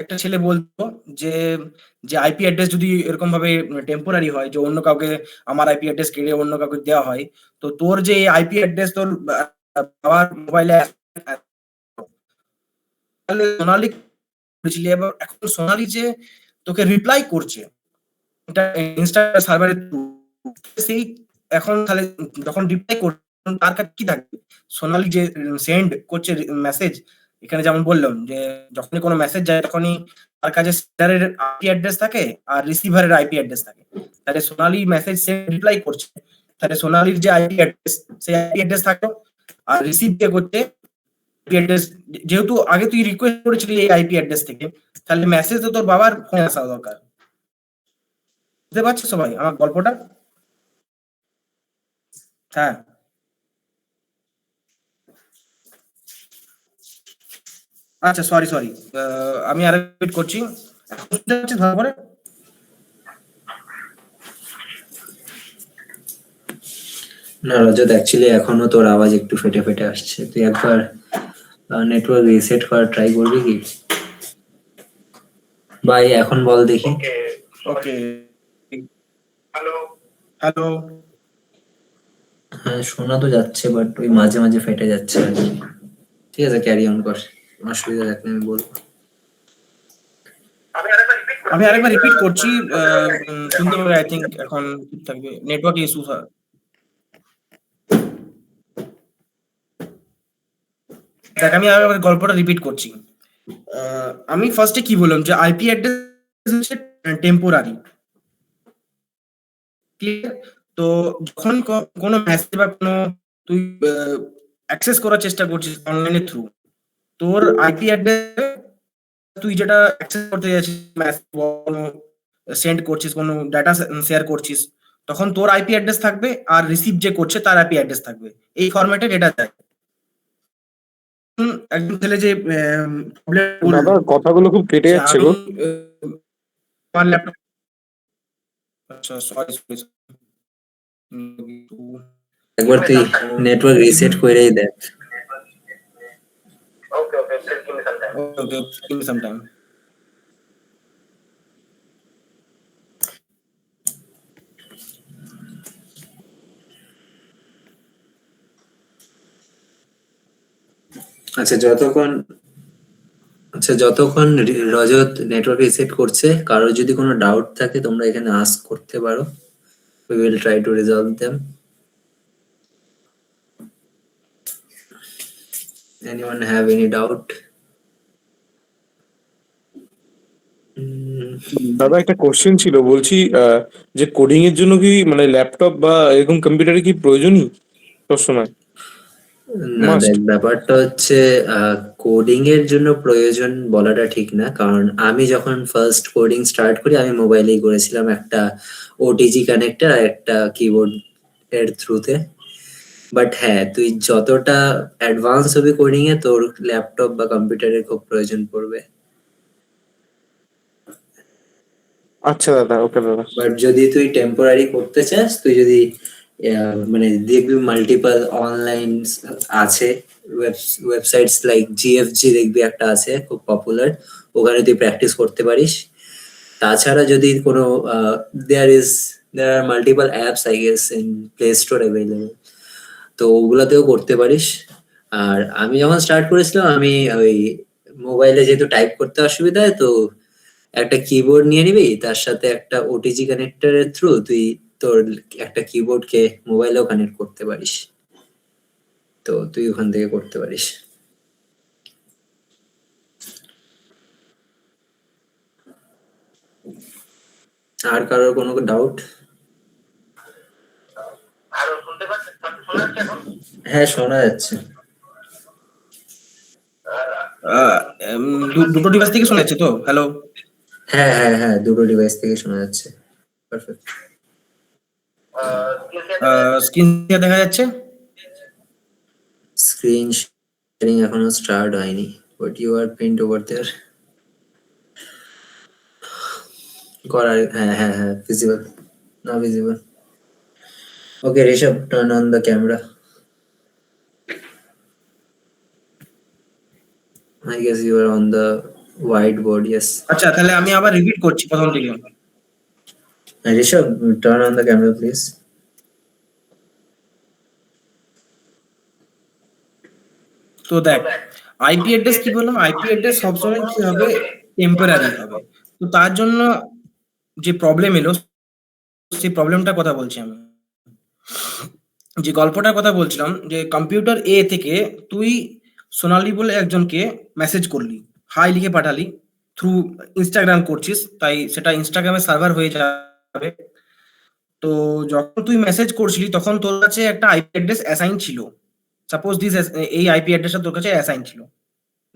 একটা ছেলে বলতো যে যে আইপি অ্যাড্রেস যদি এরকম ভাবে টেম্পোরারি হয়, যে অন্য কাউকে আমার আইপি অ্যাড্রেস কেড়ে অন্য কাউকে দেওয়া হয়, তো তোর যে আইপি অ্যাড্রেস তোর বাবার মোবাইলে, তাহলে সোনালি করেছিলি, এবার এখন সোনালি যে তোকে রিপ্লাই করছে এটা ইনস্টাগ্রাম সার্ভারে, সেই এখন তাহলে যখন রিপ্লাই করছে তার কাছে কি থাকবে, সোনালি যে সেন্ড করছে মেসেজ, এখানে যেমন বললাম যে যখনই কোনো মেসেজ যায় তখনই তার কাছে সেন্ডারের আইপি অ্যাড্রেস থাকে আর রিসিভারের আইপি অ্যাড্রেস থাকে। তাহলে সোনালি মেসেজ সেন্ড রিপ্লাই করছে, তাহলে সোনালির যে আইপি অ্যাড্রেস, সেই আইপি অ্যাড্রেস থাকলো, আর রিসিভ কে করতে আইপি অ্যাড্রেস, যেহেতু আগে তুই রিকোয়েস্ট করেছিলি এই আইপি অ্যাড্রেস থেকে, তাহলে মেসেজ তো তোর বাবার ফোনে আসা দরকার। বুঝতে পারছো সবাই আমার গল্পটা? হ্যাঁ, আচ্ছা সরি আমি আর রিপিট করছি, এখন শুনতে পাচ্ছিস ভালো করে? না রজত, অ্যাকচুয়ালি এখনো তোর আওয়াজ একটু ফেটে আসছে। তুই একবার নেটওয়ার্ক রিসেট করার ট্রাই করবি কি? ভাই এখন বল দেখি। ওকে, হ্যালো, হ্যাঁ শোনা তো যাচ্ছে, বাট ওই মাঝে ফেটে যাচ্ছে আর কি। ঠিক আছে, ক্যারি অন কর, অসুবিধা থাকলে আমি বলবো। আমি আরেকবার রিপিট করছি, শুনতে পাবে আই থিঙ্ক এখন ঠিক থাকবে, নেটওয়ার্ক ইস্যু। দেখ আমি আরেকবার গল্পটা রিপিট করছি। আমি ফার্স্টে কি বললাম যে আইপি অ্যাড্রেস হচ্ছে টেম্পোরারি, ক্লিয়ার? তো যখন কোনো মেসেজ বা কোনো তুই অ্যাক্সেস করার চেষ্টা করছিস অনলাইনের থ্রু, তোর আইপি অ্যাড্রেস তুই যেটা অ্যাক্সেস করতে যাচ্ছিস, মেসেজ সেন্ড করছিস, কোনো ডাটা শেয়ার করছিস, তখন তোর আইপি অ্যাড্রেস থাকবে আর রিসিভ যে করছে তার আইপি অ্যাড্রেস থাকবে। এই ফরম্যাটে ডেটা যায়। একজন ছেলে যে প্রবলেম দাদা বললো কথাগুলো খুব কেটে যে যাচ্ছে আমি গো। আমার ল্যাপটপ, আচ্ছা সরি সরি, একবার তুই নেটওয়ার্ক রিসেট করেই দেখ। ওকে ওকে give me some time. আচ্ছা যতক্ষণ রজত নেটওয়ার্ক রিসেট করছে, কারোর যদি কোনো ডাউট থাকে তোমরা এখানে আস্ক করতে পারো। We will try to resolve them. Anyone have any doubt? দাদা একটা কোশ্চেন ছিল, বলছি যে কোডিং এর জন্য কি মানে ল্যাপটপ বা এরকম কম্পিউটারে কি প্রয়োজনই সবসময়? না Must? দেখ, ব্যাপারটা হচ্ছে কোডিং এর জন্য প্রয়োজন বলাটা ঠিক না, কারণ আমি যখন ফার্স্ট কোডিং স্টার্ট করি আমি মোবাইলেই করেছিলাম, একটা ওটিজি কানেক্টর আর একটা কিবোর্ড এর থ্রুতে। বাট হ্যাঁ, তুই যতটা অ্যাডভান্স হবি কোডিং এ তোর ল্যাপটপ বা কম্পিউটারের খুব প্রয়োজন পড়বে। আচ্ছা দাদা, ওকে দাদা। বাট যদি তুই টেম্পোরারি করতে চাস, তুই যদি মানে দেখবি মাল্টিপল অনলাইন আছে, ওয়েবসাইটস লাইক জিএফজি দেখবি একটা আছে খুব পপুলার, ওখানে তুই প্র্যাকটিস করতে পারিস। তাছাড়া যদি কোনো there are multiple apps I guess in Play Store available, তো ওগুলাতেও করতে পারিস। আর আমি যখন স্টার্ট করেছিলাম আমি ওই মোবাইলে যেহেতু টাইপ করতে অসুবিধা হয়, তো একটা কিবোর্ড নিয়ে নিবি, তার সাথে একটা ওটিজি কানেক্টরের থ্রু তুই তোর একটা কিবোর্ডকে মোবাইলেও কানেক্ট করতে পারিস, তো তুই ওখান থেকে করতে পারিস। আর কারোর কোনো ডাউট? হ্যাঁ, শোনা যাচ্ছে। দুটো ডিভাইস থেকে শোনা যাচ্ছে তো? হ্যালো, হ্যাঁ হ্যাঁ হ্যাঁ, দুটো ডিভাইস থেকে শোনা যাচ্ছে। পারফেক্ট। স্ক্রিন দেখা যাচ্ছে? স্ক্রিন শেয়ারিং এখনো স্টার্ট হয়নি, but you are print over there. করার, হ্যাঁ হ্যাঁ হ্যাঁ, ভিজিবল, না visible. Okay Rishabh, turn on the camera. I guess you are on the whiteboard, yes. আচ্ছা তাহলে আমি আবার রিপিট করছি প্রথম থেকে। Rishabh, turn on the camera, please. তো দেখ, আইপি অ্যাড্রেস কি বললাম, আইপি অ্যাড্রেস সবসময় কি হবে, টেম্পোরারি হবে। তো তার জন্য যে প্রবলেম এলো, সেই প্রবলেমটার কথা বলছি আমি। যে গল্পটার কথা বলছিলাম, যে কম্পিউটার এ থেকে তুই সোনালি বলে একজনকে মেসেজ করলি, হাই লিখে পাঠালি, থ্রু ইনস্টাগ্রাম করছিস, তাই সেটা ইনস্টাগ্রামের সার্ভার হয়ে যাবে। তো যখন তুই মেসেজ করছিলি তখন তোর কাছে একটা আইপি অ্যাড্রেস অ্যাসাইন ছিল। সাপোজ এই আইপি অ্যাড্রেসটা তোর কাছে অ্যাসাইন ছিল।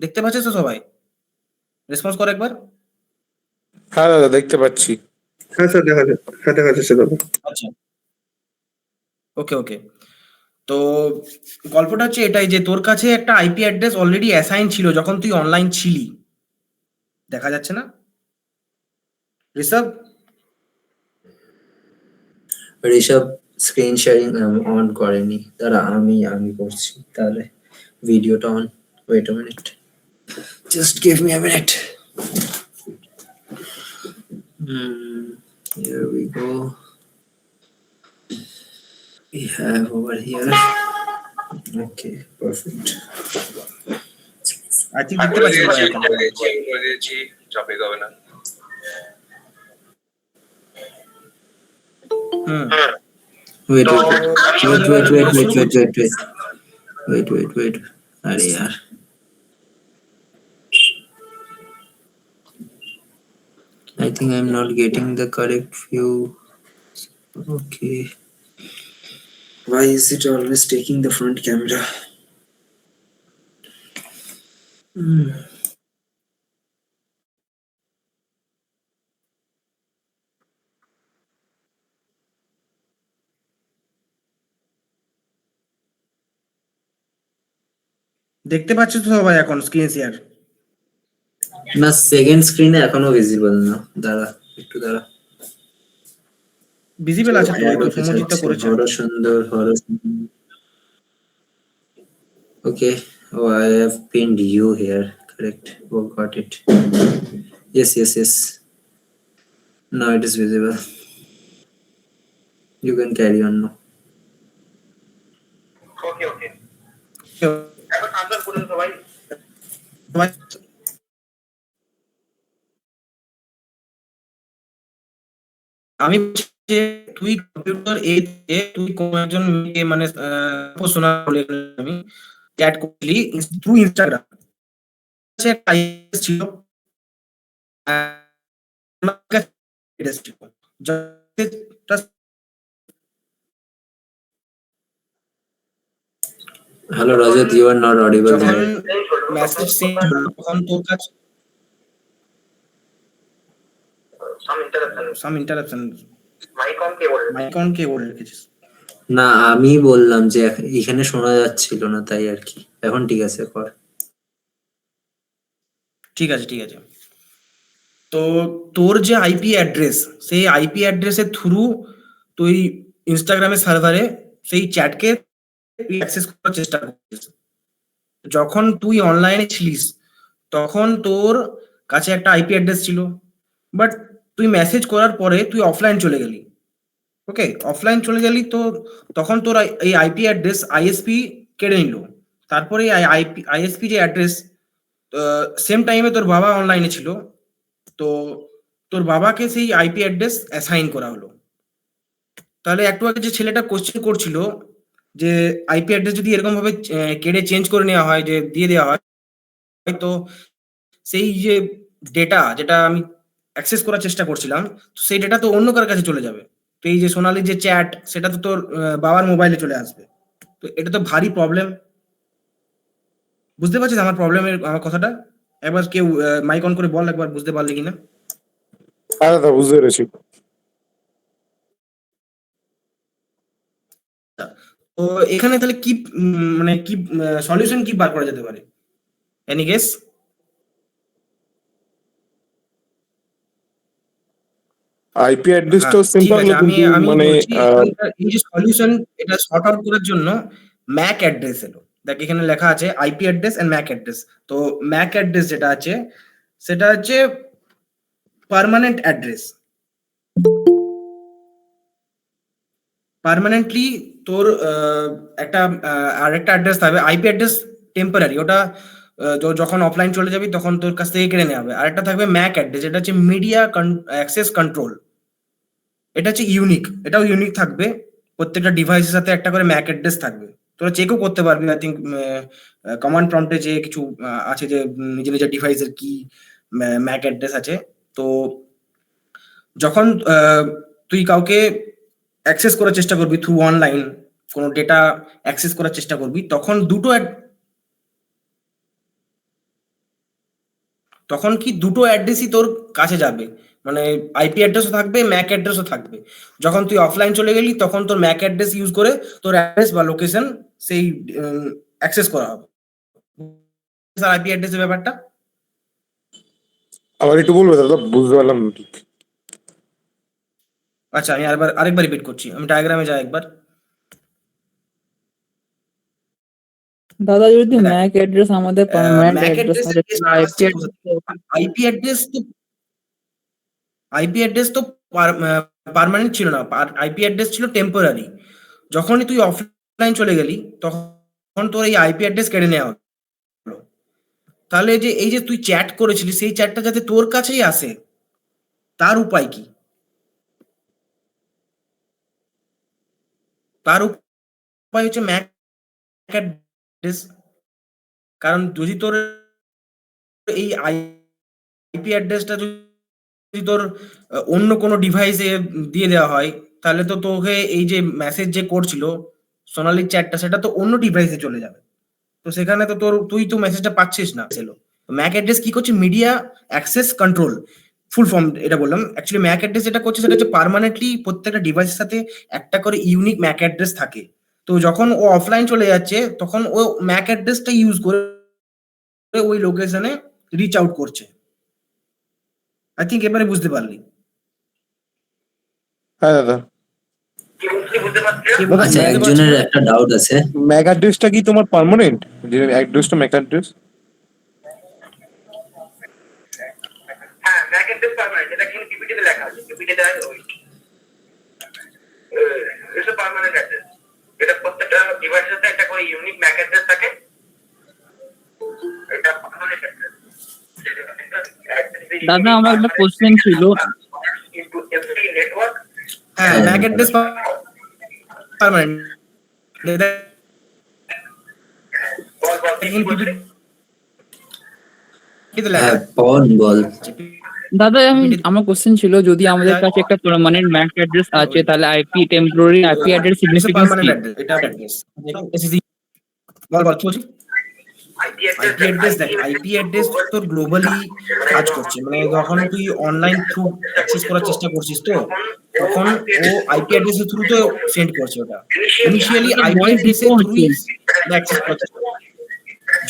দেখতে পাচ্ছিস তো সবাই? রেসপন্স কর একবার। হ্যাঁ দাদা, দেখতে পাচ্ছি। হ্যাঁ স্যার, দেখা যাচ্ছে দাদা। আচ্ছা, ওকে ওকে। তো গল্পটা হচ্ছে এটাই, যে তোর কাছে একটা আইপি অ্যাড্রেস অলরেডি অ্যাসাইন ছিল যখন তুই অনলাইন ছিলি। দেখা যাচ্ছে না Rishabh? Rishabh screen sharing on করেনি, দাঁড়া আমি করছি তাহলে ভিডিওটা on. Wait a minute, just give me a minute. Here we go. We have over here. Okay, perfect. I think দেখতে পাচ্ছি সবাই এখন। হুম। Wait. अरे यार, I think I'm not getting the correct view. Okay. Why is it always taking the front camera? দেখতে পাচ্ছ তো সবাই এখন স্ক্রিন শেয়ার? না, সেকেন্ড স্ক্রিনে এখনো ভিজিবল না। দাঁড়া, একটু দাঁড়া। ভিজিবল আছে তো, হ্যাঁ, এই তো হতে সমজিৎ চাচ্ছে। করেছে। হর সুন্দর, হর সুন্দর। Okay. Oh, I have pinned you here. Correct. Oh, got it. Yes, yes, yes. Now it is visible. You can carry on now. সবাই আমি বলছি যে তুই কম্পিউটার এ তে তুই কোন একজন মেয়েকে মানে শোনা বলে আমি চ্যাট করলি থ্রু ইনস্টাগ্রাম। সে একটা IS ছিল, আমার কাছে IS ছিল। just Hello, Rajat. You are not audible যখন there. মেসেজ সেন্ড হলো তখন তোর কাছে সাম ইন্টারাপশন। মাইক অন কে বলে রেখেছিস? না, আমি বললাম যে এখানে শোনা যাচ্ছিল না, তাই আর কি। এখন ঠিক আছে, কর। ঠিক আছে, ঠিক আছে। তো তোর যে আইপি অ্যাড্রেস, সেই আইপি অ্যাড্রেসের থ্রু তুই ইনস্টাগ্রামের সার্ভারে সেই চ্যাটকে তুই অ্যাক্সেস করার চেষ্টা করছিস। যখন তুই অনলাইনে ছিলিস তখন তোর কাছে একটা আইপি অ্যাড্রেস ছিল, বাট তুই মেসেজ করার পরে তুই অফলাইন চলে গেলি। ওকে, অফলাইন চলে গেলি তো তখন তোর এই আইপি অ্যাড্রেস আইএসপি কেড়ে নিল। তারপরে আইএসপি যে অ্যাড্রেস, সেম টাইমে তোর বাবা অনলাইনে ছিল, তো তোর বাবাকে সেই আইপি অ্যাড্রেস অ্যাসাইন করা হলো। তাহলে একটু আগে যে ছেলেটা কোশ্চেন করছিল যে আইপি অ্যাড্রেস যদি এরকম ভাবে কেড়ে চেঞ্জ করে নেওয়া হয়, যে দিয়ে দেওয়া হয়, তো সেই যে ডেটা যেটা আমি অ্যাক্সেস করার চেষ্টা করছিলাম, তো সেই ডেটা তো অন্য কার কাছে চলে যাবে। তো এই যে সোনালির যে চ্যাট, সেটা তো তোর বাবার মোবাইলে চলে আসবে। তো এটা তো ভারী প্রবলেম। বুঝতে পারছিস আমার কথাটা? একবার কেউ মাইক অন করে বল, একবার বুঝতে পারলি কিনা। হ্যাঁ দাদা, বুঝতে পেরেছি। তো এখানে তাহলে কি মানে কি সলিউশন কি বার করা যেতে পারে? Any guess? আইপি হ্যাঁ, অ্যাড্রেসটাও ঠিক সিম্পল আছে। আমি কিন্তু আমি মানে বলছি এখানকার এই যে সলিউশন, এটা সর্ট আউট করার জন্য ম্যাক অ্যাড্রেস এলো। দেখ এখানে লেখা আছে IP address and MAC address. তো ম্যাক অ্যাড্রেস যেটা আছে সেটা হচ্ছে পার্মানেন্ট অ্যাড্রেস। পার্মানেন্টলি তোর একটা আরেকটা অ্যাড্রেস থাকবে। আইপি অ্যাড্রেস টেম্পোরারি, ওটা যখন অফলাইন চলে যাবি তখন তোর কাছ থেকে কেড়ে নেওয়া হবে। আরেকটা থাকবে ম্যাক অ্যাড্রেস, এটা হচ্ছে মিডিয়া অ্যাক্সেস কন্ট্রোল। এটা হচ্ছে ইউনিক, এটাও ইউনিক থাকবে। প্রত্যেকটা ডিভাইসের সাথে একটা করে ম্যাক অ্যাড্রেস থাকবে। তোরা চেকও করতে পারবি, আই থিঙ্ক কমান্ড প্রম্পটে যে কিছু আছে যে নিজের নিজের ডিভাইসের কি ম্যাক অ্যাড্রেস আছে। তো যখন তুই কাউকে অ্যাক্সেস করার চেষ্টা করবি থ্রু অনলাইন, কোনো ডেটা অ্যাক্সেস করার চেষ্টা করবি, তখন কি দুটো অ্যাড্রেসই তোর কাছে যাবে। মানে আইপি অ্যাড্রেসও থাকবে, ম্যাক অ্যাড্রেসও থাকবে। যখন তুই অফলাইন চলে গেলি তখন তোর ম্যাক অ্যাড্রেস ইউজ করে তোর অ্যাড্রেস বা লোকেশন সেই অ্যাক্সেস করা হবে। আইপি অ্যাড্রেসের ব্যাপারটা আবার একটু বলবে দাদা, বুঝতে পারলাম না ঠিক। আচ্ছা, আমি আরেকবার রিপিট করছি। আমি ডায়াগ্রামে যাই একবার। দাদা যদি ম্যাক অ্যাড্রেস আমাদের পার্মানেন্ট ম্যাক অ্যাড্রেস অ্যাড্রেসের থাকে, কেসটা আইপি আসছে কোথা অ্যাড্রেস থেকে? আইপি অ্যাড্রেস তো পার্মানেন্ট ছিল না, আইপি অ্যাড্রেস ছিল টেম্পোরারি। যখনই তুই অফলাইন চলে গেলি তখন তোর এই আইপি অ্যাড্রেস কেড়ে নেওয়া হলো। তাহলে যে এই যে তুই চ্যাট করেছিলি, সেই চ্যাটটা যাতে তোর কাছেই আসে, তার উপায় কি? তার উপায় হচ্ছে ম্যাক অ্যাড্রেস। কারণ যদি তোর এই আইপি অ্যাড্রেসটা যদি তোর অন্য কোনো ডিভাইসে দিয়ে দেওয়া হয়, তাহলে তো তোকে এই যে মেসেজ যে করছিল সোনালির চ্যাটটা, সেটা তো অন্য ডিভাইসে চলে যাবে। তো সেখানে তো তুই তো মেসেজটা পাচ্ছিস না। ম্যাক অ্যাড্রেস কি করছে? Media access control, full form এটা বললাম। অ্যাকচুয়ালি ম্যাক অ্যাড্রেস যেটা করছে সেটা হচ্ছে পার্মানেন্টলি প্রত্যেকটা ডিভাইসের সাথে একটা করে ইউনিক ম্যাক অ্যাড্রেস থাকে। তো যখন ও অফলাইন চলে যাচ্ছে তখন ও ম্যাক অ্যাড্রেসটা ইউজ করে ওই লোকেশনে রিচ আউট করছে। আই থিঙ্ক এবারে বুঝতে পারলি। হ্যাঁ দাদা। আচ্ছা, একজনের একটা ডাউট আছে। ম্যাক অ্যাড্রেসটা কি তোমার পার্মানেন্ট? যে অ্যাড্রেসটা ম্যাক অ্যাড্রেস? হ্যাঁ, ম্যাক অ্যাড্রেস পার্মানেন্ট, এটা কিন্তু পিপিটিতে লেখা আছে। পিপিটিতে এটা পার্মানেন্ট অ্যাড্রেস। এটা প্রত্যেকটা ডিভাইসের সাথে একটা করে ইউনিক ম্যাক অ্যাড্রেস থাকে। এটা পার্মানেন্ট অ্যাড্রেস। দাদা আমার একটা কোশ্চেন ছিল। Into every network. হ্যাঁ, ম্যাক অ্যাড্রেস পার্মানেন্ট। হ্যাঁ, পন বল। দাদা আমার কোশ্চেন ছিল, যদি আমাদের কাছে একটা পার্মানেন্ট ম্যাক অ্যাড্রেস আছে তাহলে IP temporary IP address significance কি? এটা অ্যাড্রেস বল বল কি বলছিস? আইপি অ্যাড্রেস দেখ, আইপি অ্যাড্রেস তোর গ্লোবালি কাজ করছে। মানে যখন তুই অনলাইন থ্রু অ্যাক্সেস করার চেষ্টা করছিস তো তখন ও আইপি অ্যাড্রেসের থ্রু তো সেন্ড করছে ওটা। ইনিশিয়ালি আইপি অ্যাড্রেসের থ্রুই অ্যাক্সেস করছে।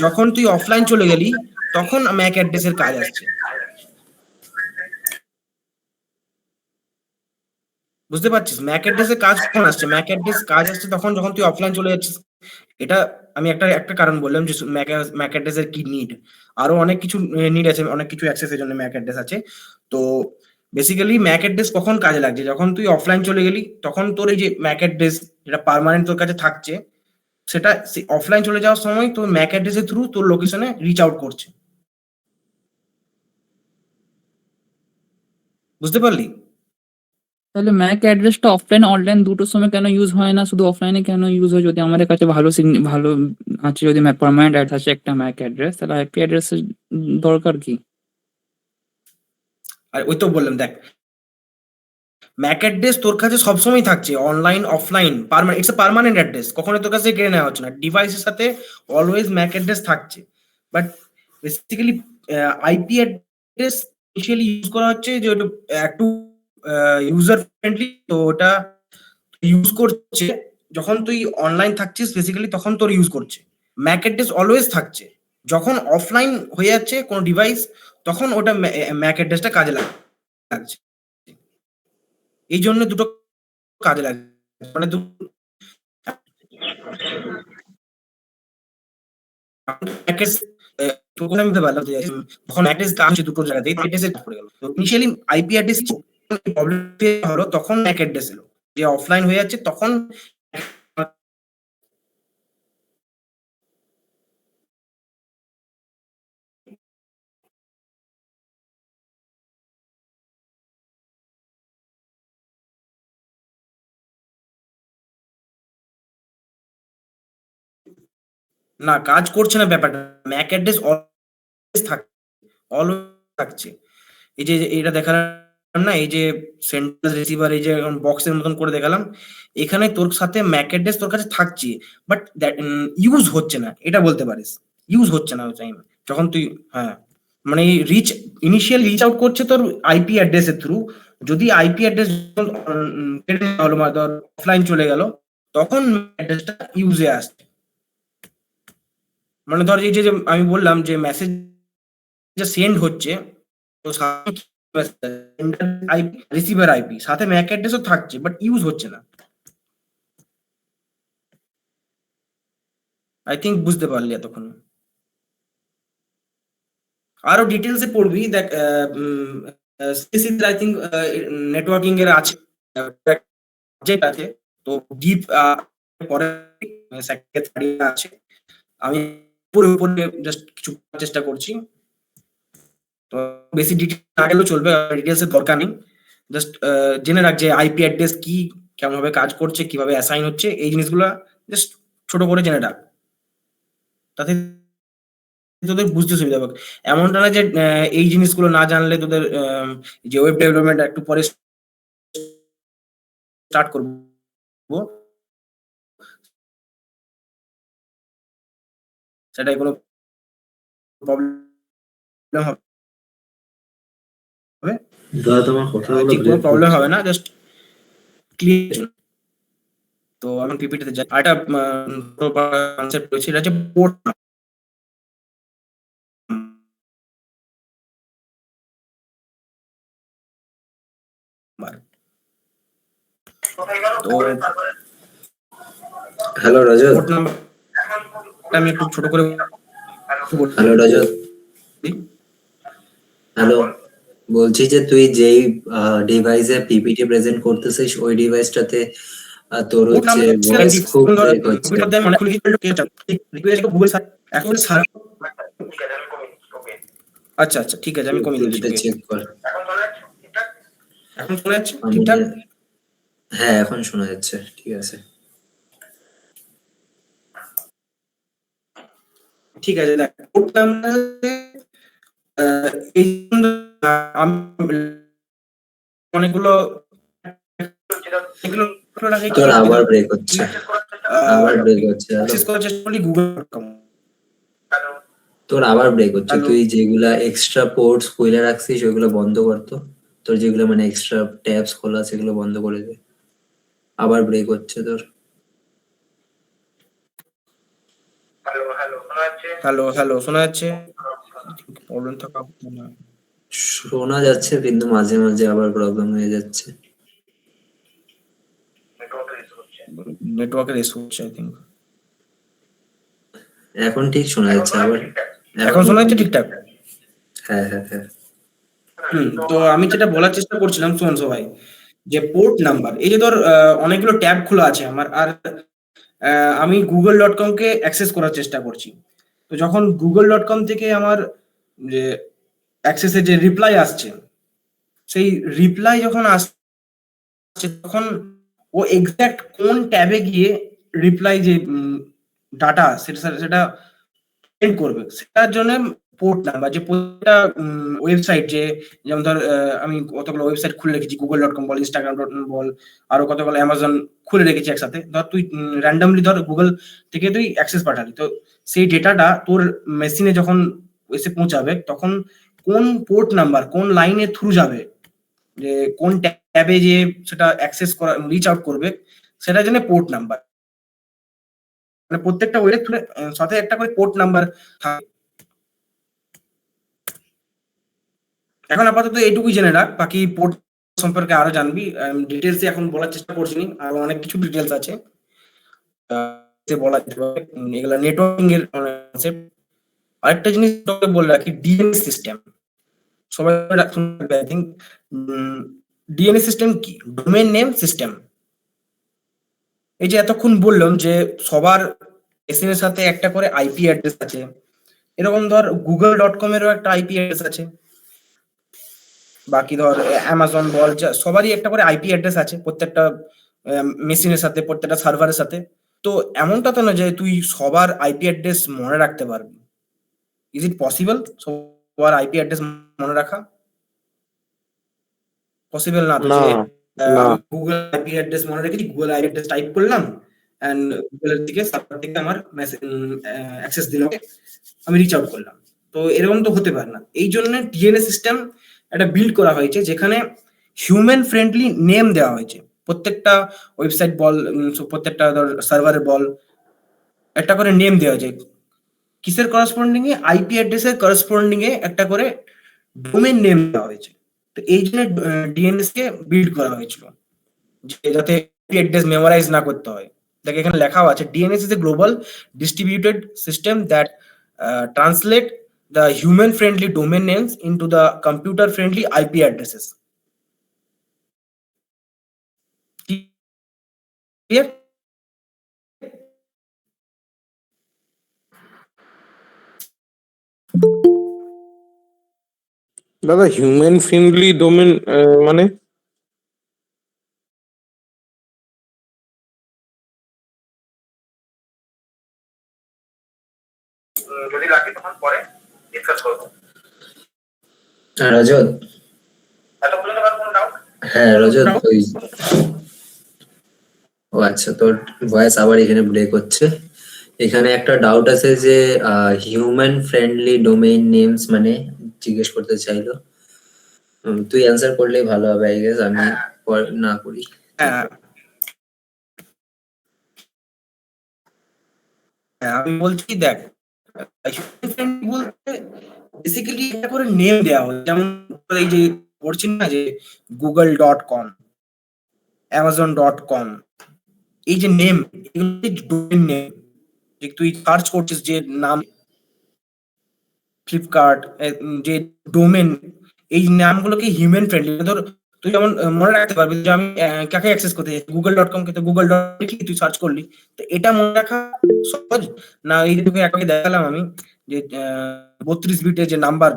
যখন তুই অফলাইন চলে গেলি তখন ম্যাক অ্যাড্রেসের কাজ আসছে। বুঝতে পারছিস? ম্যাক অ্যাড্রেসের কাজ কখন আসছে? ম্যাক অ্যাড্রেস কাজ আসছে তখন যখন তুই অফলাইন চলে যাচ্ছিস। এটা আমি একটা কারণ বললাম যে ম্যাক অ্যাড্রেসের কি নিড। আরো অনেক কিছু নিড আছে, অনেক কিছু অ্যাক্সেসের জন্য ম্যাক অ্যাড্রেস আছে। তো বেসিক্যালি ম্যাক অ্যাড্রেস কখন কাজে লাগছে? যখন তুই অফলাইন চলে গেলি তখন তোর এই যে ম্যাক অ্যাড্রেস যেটা পার্মানেন্ট তোর কাছে থাকছে, সেটা অফলাইন চলে যাওয়ার সময় তোর ম্যাক অ্যাড্রেসের থ্রু তোর লোকেশনে রিচ আউট করছে। বুঝতে পারলি? তাহলে ম্যাক অ্যাড্রেসটা অফলাইন অনলাইন দুটোর সময় কেন ইউজ হয় না, শুধু অফলাইনে কেন ইউজ হয়? যদি আমাদের কাছে ভালো আছে, যদি পার্মানেন্ট অ্যাড আছে একটা ম্যাক অ্যাড্রেস, তাহলে আইপি অ্যাড্রেসের দরকার কি? আর ওই তো বললাম, দেখ ম্যাক অ্যাড্রেস তোর কাছে সবসময় থাকছে, online offline permanent. It's a permanent address, কখনো তোর কাছে কেড়ে নেওয়া হচ্ছে না। ডিভাইসের সাথে অলওয়েজ ম্যাক অ্যাড্রেস থাকছে। But basically IP address initially use করা হচ্ছে যে ওটা একটু ইউজার ফ্রেন্ডলি। তো ওটা ইউজ করছে যখন তুই অনলাইন থাকছিস বেসিক্যালি, তখন তোর ইউজ করছে। ম্যাক অ্যাড্রেস অলওয়েজ থাকছে। যখন অফলাইন হয়ে যাচ্ছে কোনো ডিভাইস তখন ওটা ম্যাক অ্যাড্রেসটা কাজে লাগছে। এই জন্য দুটো কাজে লাগে। মানে তখন অ্যাড্রেস কাজ হচ্ছে দুটো জায়গাতেই, অ্যাড্রেসে পড়ে গেল। তো ইনিশিয়ালি আইপি অ্যাড্রেস প্রবলেম হলো তখন ম্যাক অ্যাড্রেস এলো, যে অফলাইন হয়ে যাচ্ছে তখন। না, কাজ করছে না ব্যাপারটা। ম্যাক অ্যাড্রেস অলওয়েজ থাকছে। এই যে এটা দেখালাম না, এই যে সেন্ট্রাল রিসিভার, এই যে বক্সের মতন করে দেখালাম, এখানে তোর সাথে ম্যাক অ্যাড্রেস তোর কাছে থাকছে, বাট ইউজ হচ্ছে না, এটা বলতে পারিস। ইউজ হচ্ছে না ওই টাইমে যখন তুই, হ্যাঁ মানে ইনিশিয়াল রিচ আউট করছে তোর আইপি অ্যাড্রেসের থ্রু। যদি আইপি অ্যাড্রেস হলো মানে ধর অফলাইন চলে গেল, তখন অ্যাড্রেসটা ইউজে আসছে। মানে ধর এই যে আমি বললাম যে মেসেজ সেন্ড হচ্ছে, তো রিসিভার আইপি সাথে ম্যাক অ্যাড্রেসও থাকছে, বাট ইউজ হচ্ছে না। আই থিঙ্ক বুঝতে পারলি এতক্ষণ। আরো ডিটেলসে পড়বি, দেখ আই থিঙ্ক নেটওয়ার্কিং এর আছে সাবজেক্ট আছে। তো ডিপ পরে আছে, আমি পুরো জাস্ট কিছু চেষ্টা করছি। তো বেশি ডিটেলস না গেলেও চলবে, ডিটেলস এর দরকার নেই। জাস্ট জেনে রাখ যে আইপি অ্যাড্রেস কি, কেমন ভাবে কাজ করছে, কিভাবে অ্যাসাইন হচ্ছে, এই জিনিসগুলো জাস্ট ছোট করে জেনে রাখ, তাতে তোদের বুঝতে সুবিধা হবে। এমনটা না যে এই জিনিসগুলো না জানলে তোদের যে ওয়েব ডেভেলপমেন্ট একটু পরে স্টার্ট করবো সেটাই কোনো প্রবলেম হবে দাদা তোমার কথাগুলো ঠিক কোনো ব্রেক প্রবলেম করছে। হবে না, জাস্ট ক্লিয়ার। তো আমি পিপিটিতে যাই। আরেকটা কনসেপ্ট রয়েছে, এটা হচ্ছে পোর্ট নাম্বার। তো হ্যালো রজত। পোর্ট নাম্বার আমি একটু ছোট করে বলি। হ্যালো রজত। হ্যালো, বলছি যে তুই যেই ডিভাইসে পিপিটি প্রেজেন্ট করতেছিস ওই ডিভাইসটাতে তোর পোর্ট হচ্ছে নাম্বার ভয়েস খুব ব্রেক হচ্ছে। কম্পিউটার দিয়ে অনেক রিকোয়েস্ট গুগল সার্চ এখন সার্চ। আচ্ছা আচ্ছা ঠিক আছে, আমি কমিয়ে দিচ্ছি। টিভিতে চেক কর। এখন শোনা যাচ্ছে আমি ঠিকঠাক? হ্যাঁ এখন শোনা যাচ্ছে, ঠিক আছে। ঠিক আছে, দেখ পোর্ট নাম্বার এই আমি অনেকগুলো তোর আবার ব্রেক হচ্ছে, আবার ব্রেক হচ্ছে। অ্যাক্সেস করার চেষ্টা করি google.com। তোর আবার ব্রেক হচ্ছে। Hello? তুই যেগুলা এক্সট্রা পোর্টস খুলে রাখছিস ওগুলো বন্ধ করতো। তোর যেগুলো মানে এক্সট্রা ট্যাবস খোলা সেগুলো বন্ধ করে দে। আবার ব্রেক হচ্ছে তোর। হ্যালো হ্যালো শোনা যাচ্ছে? প্রবলেম থাকা না। শোনা যাচ্ছে কিন্তু মাঝে মাঝে আবার প্রবলেম হয়ে যাচ্ছে। নেটওয়ার্কের ইস্যু হচ্ছে আই থিংক। এখন ঠিক শোনা যাচ্ছে আবার। এখন শোনা যাচ্ছে ঠিকঠাক? হ্যাঁ হ্যাঁ হ্যাঁ। তো আমি যেটা বলার চেষ্টা করছিলাম, শোন সবাই, যে পোর্ট নাম্বার এই যে ধর অনেকগুলো ট্যাব খোলা আছে আমার, আর আমি google.com কে অ্যাক্সেস করার চেষ্টা করছি। তো যখন google.com থেকে আমার যে অ্যাক্সেসের যে রিপ্লাই আসছে, সেই রিপ্লাই যখন আসছে তখন ও এক্সাক্ট কোন ট্যাবে গিয়ে রিপ্লাই যে ডাটা সেটা সেন্ড করবে, সেটার জন্য পোর্ট নাম্বার, যে প্রত্যেকটা ওয়েবসাইট, যে যেমন ধর আমি কতগুলো ওয়েবসাইট খুলে রেখেছি, google.com বল, instagram.com বল, আরো কতগুলো অ্যামাজন খুলে রেখেছি একসাথে। ধর তুই র্যান্ডমলি ধর গুগল থেকে তুই অ্যাক্সেস পাঠালি, তো সেই ডেটাটা তোর মেশিনে যখন এসে পৌঁছাবে তখন কোন পোর্ট নাম্বার কোন লাইনের থ্রু যাবে, যে কোন ট্যাবে যে সেটা অ্যাক্সেস করা রিচ আউট করবে, সেটার জন্য পোর্ট নাম্বার। মানে প্রত্যেকটা ওয়েবসাইটের সাথে একটা করে পোর্ট নাম্বার থাকে। এখন আপাতত এইটুকুই জেনে রাখ, বাকি পোর্ট সম্পর্কে আরো জানবি। ডিটেলসে এখন বলার চেষ্টা করছি না, আরো অনেক কিছু ডিটেলস আছে বলা যেতে পারে। এগুলা নেটওয়ার্কিং এর কনসেপ্ট। আরেকটা জিনিস তোকে বলে রাখি, ডিএনএস সিস্টেম। সবাই শুনবে আই থিংক। ডিএনএস সিস্টেম কি? Domain name system. এই যে এতক্ষণ বললাম যে সবার মেশিনের সাথে একটা করে আইপি অ্যাড্রেস আছে, এরকম ধর google.com এরও একটা আইপি অ্যাড্রেস আছে, বাকি ধর অ্যামাজন বল, সবারই একটা করে আইপি অ্যাড্রেস আছে প্রত্যেকটা মেশিনের সাথে, প্রত্যেকটা সার্ভারের সাথে। তো এমনটা তো না যে তুই সবার আইপি অ্যাড্রেস মনে রাখতে পারবি। ইজ ইট পসিবল সবার আইপি অ্যাড্রেস মনে রাখা? পসিবল না। তো না যে না গুগল আইপি অ্যাড্রেস মনে রেখেছি, গুগল আইপি অ্যাড্রেস টাইপ করলাম এন্ড গুগলের দিকে সার্ভার থেকে আমার অ্যাক্সেস দিল, আমি রিচ আউট করলাম। তো এরকম তো হতে পারে না। এই জন্য ডিএনএস সিস্টেম একটা বিল্ড করা হয়েছে, যেখানে হিউম্যান ফ্রেন্ডলি নেম দেওয়া হয়েছে। প্রত্যেকটা ওয়েবসাইট বল, প্রত্যেকটা ধর সার্ভারে বল, একটা করে নেম দেওয়া হয়েছে। কিসের করসপন্ডিং এ? আইপি অ্যাড্রেসের করসপন্ডিং এ একটা করে ডোমেইন নেম দেওয়া হয়েছে। তো এই জন্য ডিএনএস কে বিল্ড করা হয়েছিল, যাতে অ্যাড্রেস মেমোরাইজ না করতে হয়। দেখ এখানে লেখাও আছে, DNS is a global distributed system that translate the human friendly domain names into the computer friendly IP addresses. Clear? দাদা হিউম্যান ফ্রেন্ডলি ডোমেন মানে যদি লাগে তখন পরে ডিসকাস করবো। রজত, এত পর্যন্ত আর কোনো ডাউট? হ্যাঁ রজত, ওই আচ্ছা, তোর ভয়েস আবার এখানে ব্রেক হচ্ছে। এখানে একটা ডাউট আছে যে হিউম্যান ফ্রেন্ডলি ডোমেইন নেমস মানে জিজ্ঞেস করতে চাইলো। তুই অ্যান্সার করলেই ভালো হবে, আই গেস, আমি না করি। হ্যাঁ হ্যাঁ, আমি বলছি দেখ, human friendly বলতে বেসিক্যালি একটা করে নেম দেওয়া হয়, যেমন এই যে পড়ছি না যে google.com, amazon.com, এই যে নেম, এগুলো ডোমেইন নেম, যে তুই সার্চ করছিস যে নাম, ফ্লিপকার্ট, যে ডোমেন, এই নামগুলোকে হিউম্যান ফ্রেন্ডলি। ধর তুই যেমন মনে রাখতে পারবি যে আমি কাকে অ্যাক্সেস করতে চাই, google.com কে, তো গুগল.com লিখলি, তুই সার্চ করলি, তো এটা মনে রাখা সহজ না? এই যে তোকে একবারে দেখালাম আমি যে 32 বিটের যে নাম্বার,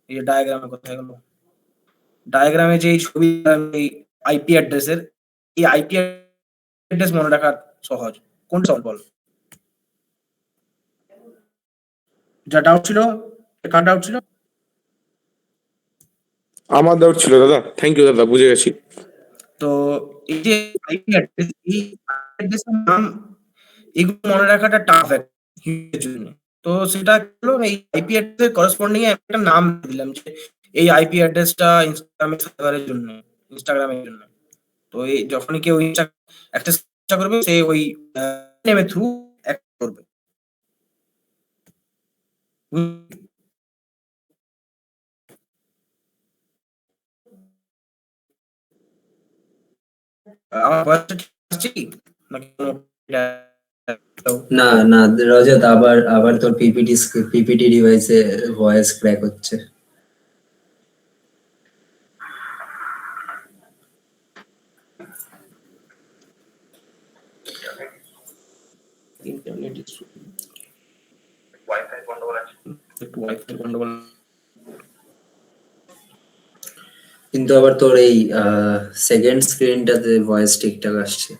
এই যে ডায়াগ্রামের কথা গেল, ডায়াগ্রামে যে এই ছবি, এই আইপি অ্যাড্রেসের, এই আইপি অ্যাড্রেস মনে রাখা সহজ, কোনটা সহজ বল? যা ডাউট ছিল, কার ডাউট ছিল? আমার ডাউট ছিল দাদা, থ্যাংক ইউ দাদা, বুঝে গেছি। তো এই যে আইপি অ্যাড্রেস, এই অ্যাড্রেসের নাম, এগুলো মনে রাখাটা টাফ এর জন্য। তো সেটা হলো এই আইপি অ্যাড্রেসের করসপন্ডিং একটা নাম দিলাম যে এই আইপি অ্যাড্রেসটা ইনস্টাগ্রামের সার্ভারের জন্য, ইনস্টাগ্রামের জন্য। তো এই যখনই কেউ অ্যাক্সেস করবে, সে ওই নেমের থ্রু অ্যাক্সেস করবে। আমার ভয়েসটা ঠিক আসছে কি? নাকি না না রজত, আবার আবার তোর পিপিটি ডিভাইসে ভয়েস ক্র্যাক হচ্ছে। ইন্টারনেট ওয়াইফাই গন্ডগোল আছে। একটু ওয়াইফাই গন্ডগোল। কিন্তু আবার তোর এই সেকেন্ড স্ক্রিনটাতে ভয়েস ঠিকঠাক আসছে,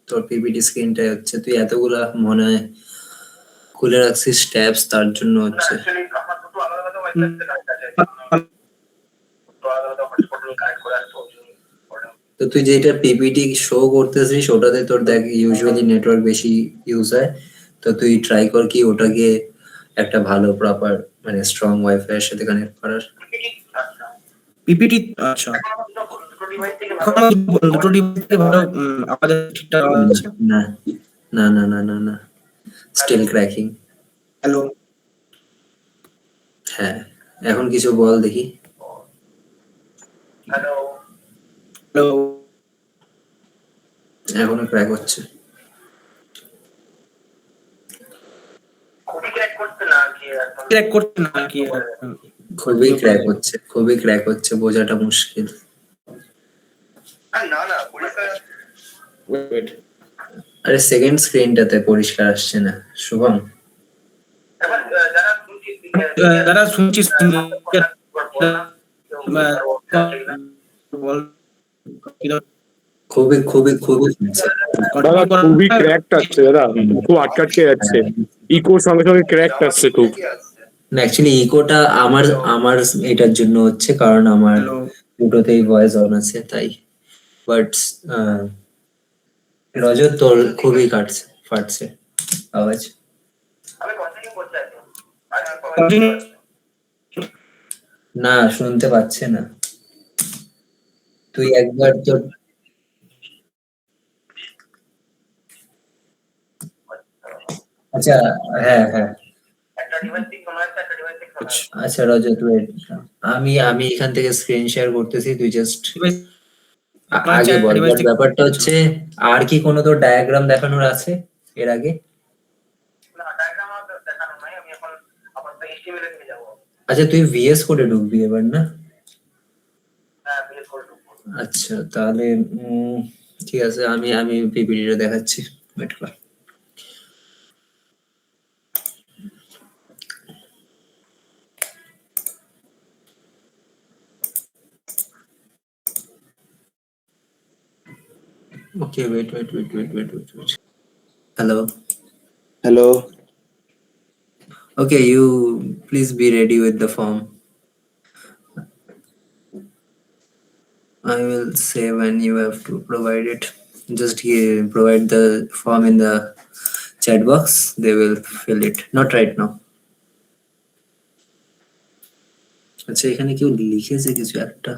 তোর পিপিটি স্ক্রিনটাই হচ্ছে। তুই এতগুলা মনে হয় খুলে রাখছিস ট্যাবস, তার জন্য হচ্ছে। অ্যাকচুয়ালি আমার দুটো আলাদা আলাদা ওয়াইফাই কানেক্ট আছে, দুটো আলাদা আলাদা হটস্পট কানেক্ট করে আছে। তো তুই যেটা পিপিটি শো করতেছিস ওটাতে তোর দেখ ইউজুয়ালি নেটওয়ার্ক বেশি ইউজ হয়, তো তুই ট্রাই কর কি ওটাকে একটা ভালো প্রপার মানে স্ট্রং ওয়াইফাই এর সাথে কানেক্ট করার। পিপিটি, আচ্ছা, দুটো ডিভাইস থেকে এখন আমার দুটো ডিভাইস থেকে ভালো আমাদের ঠিকঠাক আওয়াজ আছে। না না না না না না, স্টিল ক্র্যাকিং। হ্যালো, হ্যাঁ, এখন কিছু বল দেখি। হ্যালো, হ্যালো, এখনো ক্র্যাক হচ্ছে। খুবই ক্র্যাক করতে না কি এখন? ক্র্যাক করছে না কি? খুবই ক্র্যাক হচ্ছে, খুবই ক্র্যাক হচ্ছে, বোঝাটা মুশকিল। না না পরিষ্কার। ওয়েট, আরে সেকেন্ড স্ক্রিনটাতে পরিষ্কার আসছে না শুভম। এবার যারা শুনছি যারা শুনছিস বল, খুবই খুবই খুবই হচ্ছে। দাদা খুবই ক্র্যাকড আসছে দাদা, খুব আটকে যাচ্ছে, ইকোর সঙ্গে সঙ্গে ক্র্যাকড আসছে খুব। না অ্যাকচুয়ালি ইকোটা আমার আমার এটার জন্য হচ্ছে, কারণ আমার হ্যালো, দুটোতেই ভয়েস অন আছে তাই। বাট রজত তোর খুবই কাটছে, ফাটছে আওয়াজ। আমি কন্টিনিউ করতে আছি। কন্টিনিউ। না শুনতে পাচ্ছে না, তুই একবার তোর আচ্ছা। হ্যাঁ হ্যাঁ একটা ডিভাইস থেকে শোনা যাচ্ছে, একটা ডিভাইস থেকে শোনা যাচ্ছে। আচ্ছা রজত ওয়েট, আমি আমি এখান থেকে স্ক্রিন শেয়ার করতেছি, তুই জাস্ট আগে বল। but ব্যাপারটা হচ্ছে আর কি কোনো তোর ডায়াগ্রাম দেখানোর আছে এর আগে? না ডায়াগ্রাম আর দেখানো নাই, আমি এখন আপাতত HTML এ নিয়ে যাব। আচ্ছা তুই ভিএস কোডে ঢুকবি এবার না? হ্যাঁ বিল করে দেবো। আচ্ছা তাহলে ঠিক আছে, আমি আমি পিপিটিটা দেখাচ্ছি, ওয়েট কর। Okay, wait. Hello. Hello, Okay, you please be ready with the form. I will say when you have to provide it. just provide the form in the chat box. They will fill it. Not right now. আচ্ছা এখানে কেউ লিখেছে কিছু একটা।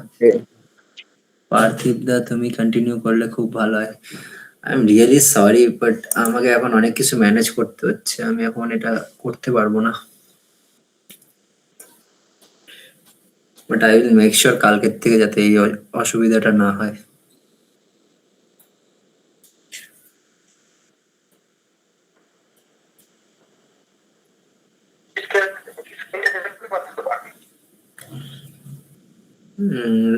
পার্থিব দা তুমি continue করলে খুব ভালো হয়। I am really sorry but আমাকে এখন অনেক কিছু ম্যানেজ করতে হচ্ছে, আমি এখন এটা করতে পারবো না। But I will make sure কালকের থেকে যাতে এই অসুবিধাটা না হয়।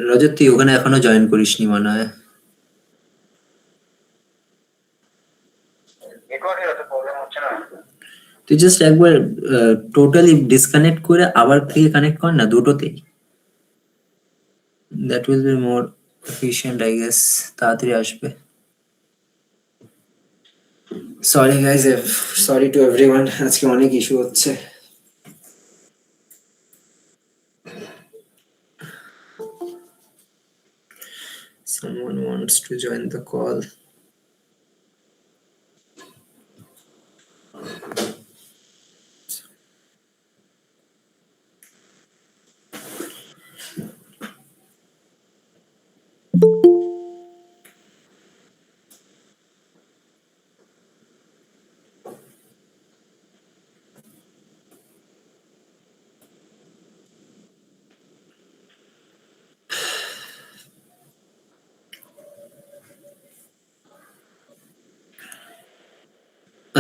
রজত তুই ওখানে এখনো জয়েন করিসনি মনে হয়। নেটওয়ার্কের এত প্রবলেম হচ্ছে না। তুই জাস্ট একবার টোটালি ডিসকানেক্ট করে আবার থেকে কানেক্ট কর না দুটোতেই। That will be more efficient I guess, তাড়াতাড়ি আসবে। Sorry guys, sorry to everyone, আজকে অনেক ইস্যু হচ্ছে। Someone wants to join the call.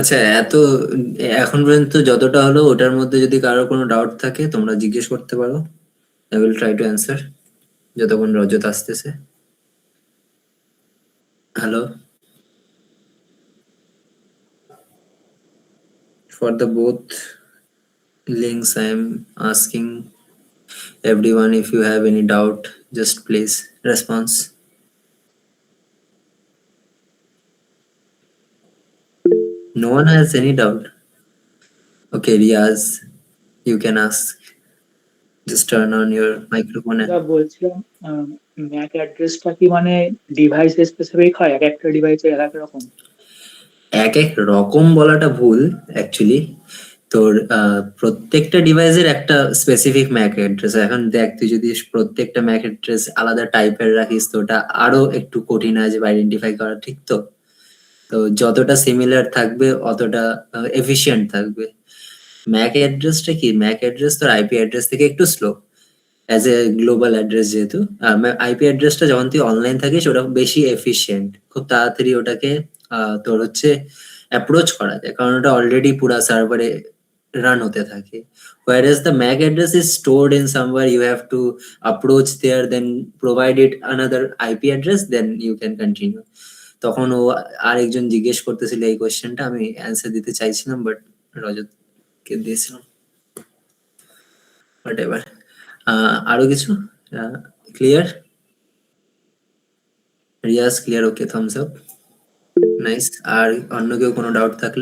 আচ্ছা এখন পর্যন্ত যতটা হলো ওটার মধ্যে যদি কারোর কোনো ডাউট থাকে তোমরা জিজ্ঞেস করতে পারো। I will try to answer যতক্ষণ রজত আসতেছে। Hello, for the both links I am asking everyone, if you have any doubt just please response. No one has any doubt? Okay Riaz, you can ask. Just turn on your microphone and যা বলছিলাম, Mac অ্যাড্রেসটা কি মানে device specific হয়, এক একটা ডিভাইসে এক এক রকম? এক এক রকম বলাটা ভুল অ্যাকচুয়ালি। তোর প্রত্যেকটা ডিভাইসের একটা স্পেসিফিক ম্যাক অ্যাড্রেস। এখন দেখ তুই যদি প্রত্যেকটা ম্যাক অ্যাড্রেস আলাদা টাইপের রাখিস তো ওটা আরো একটু কঠিন আছে আইডেন্টিফাই করা, ঠিক তো? তো যতটা সিমিলার থাকবে অতটা এফিশিয়েন্ট থাকবে। ম্যাক অ্যাড্রেসটা কি, ম্যাক অ্যাড্রেস তোর আইপি অ্যাড্রেস থেকে একটু slow as a global address যেহেতু। আইপি অ্যাড্রেসটা যখন তুই অনলাইন থাকিস ওটা বেশি এফিশিয়েন্ট, খুব তাড়াতাড়ি ওটাকে তোর হচ্ছে অ্যাপ্রোচ করা যায় কারণ ওটা অলরেডি পুরা সার্ভারে রান হতে থাকে। whereas the MAC address is stored in somewhere, you have to approach there, then provide it another IP address, then you can continue. তখন ও আরেকজন জিজ্ঞেস করতেছিল এই কোয়েশ্চেনটা, আমি অ্যান্সার দিতে চাইছিলাম বাট রজতকে দিয়েছিলাম। হোয়াটএভার। আরো কিছু ক্লিয়ার? রিয়াজ ক্লিয়ার? ওকে, থামস আপ। নাইস। আর অন্য কেউ কোনো ডাউট থাকলে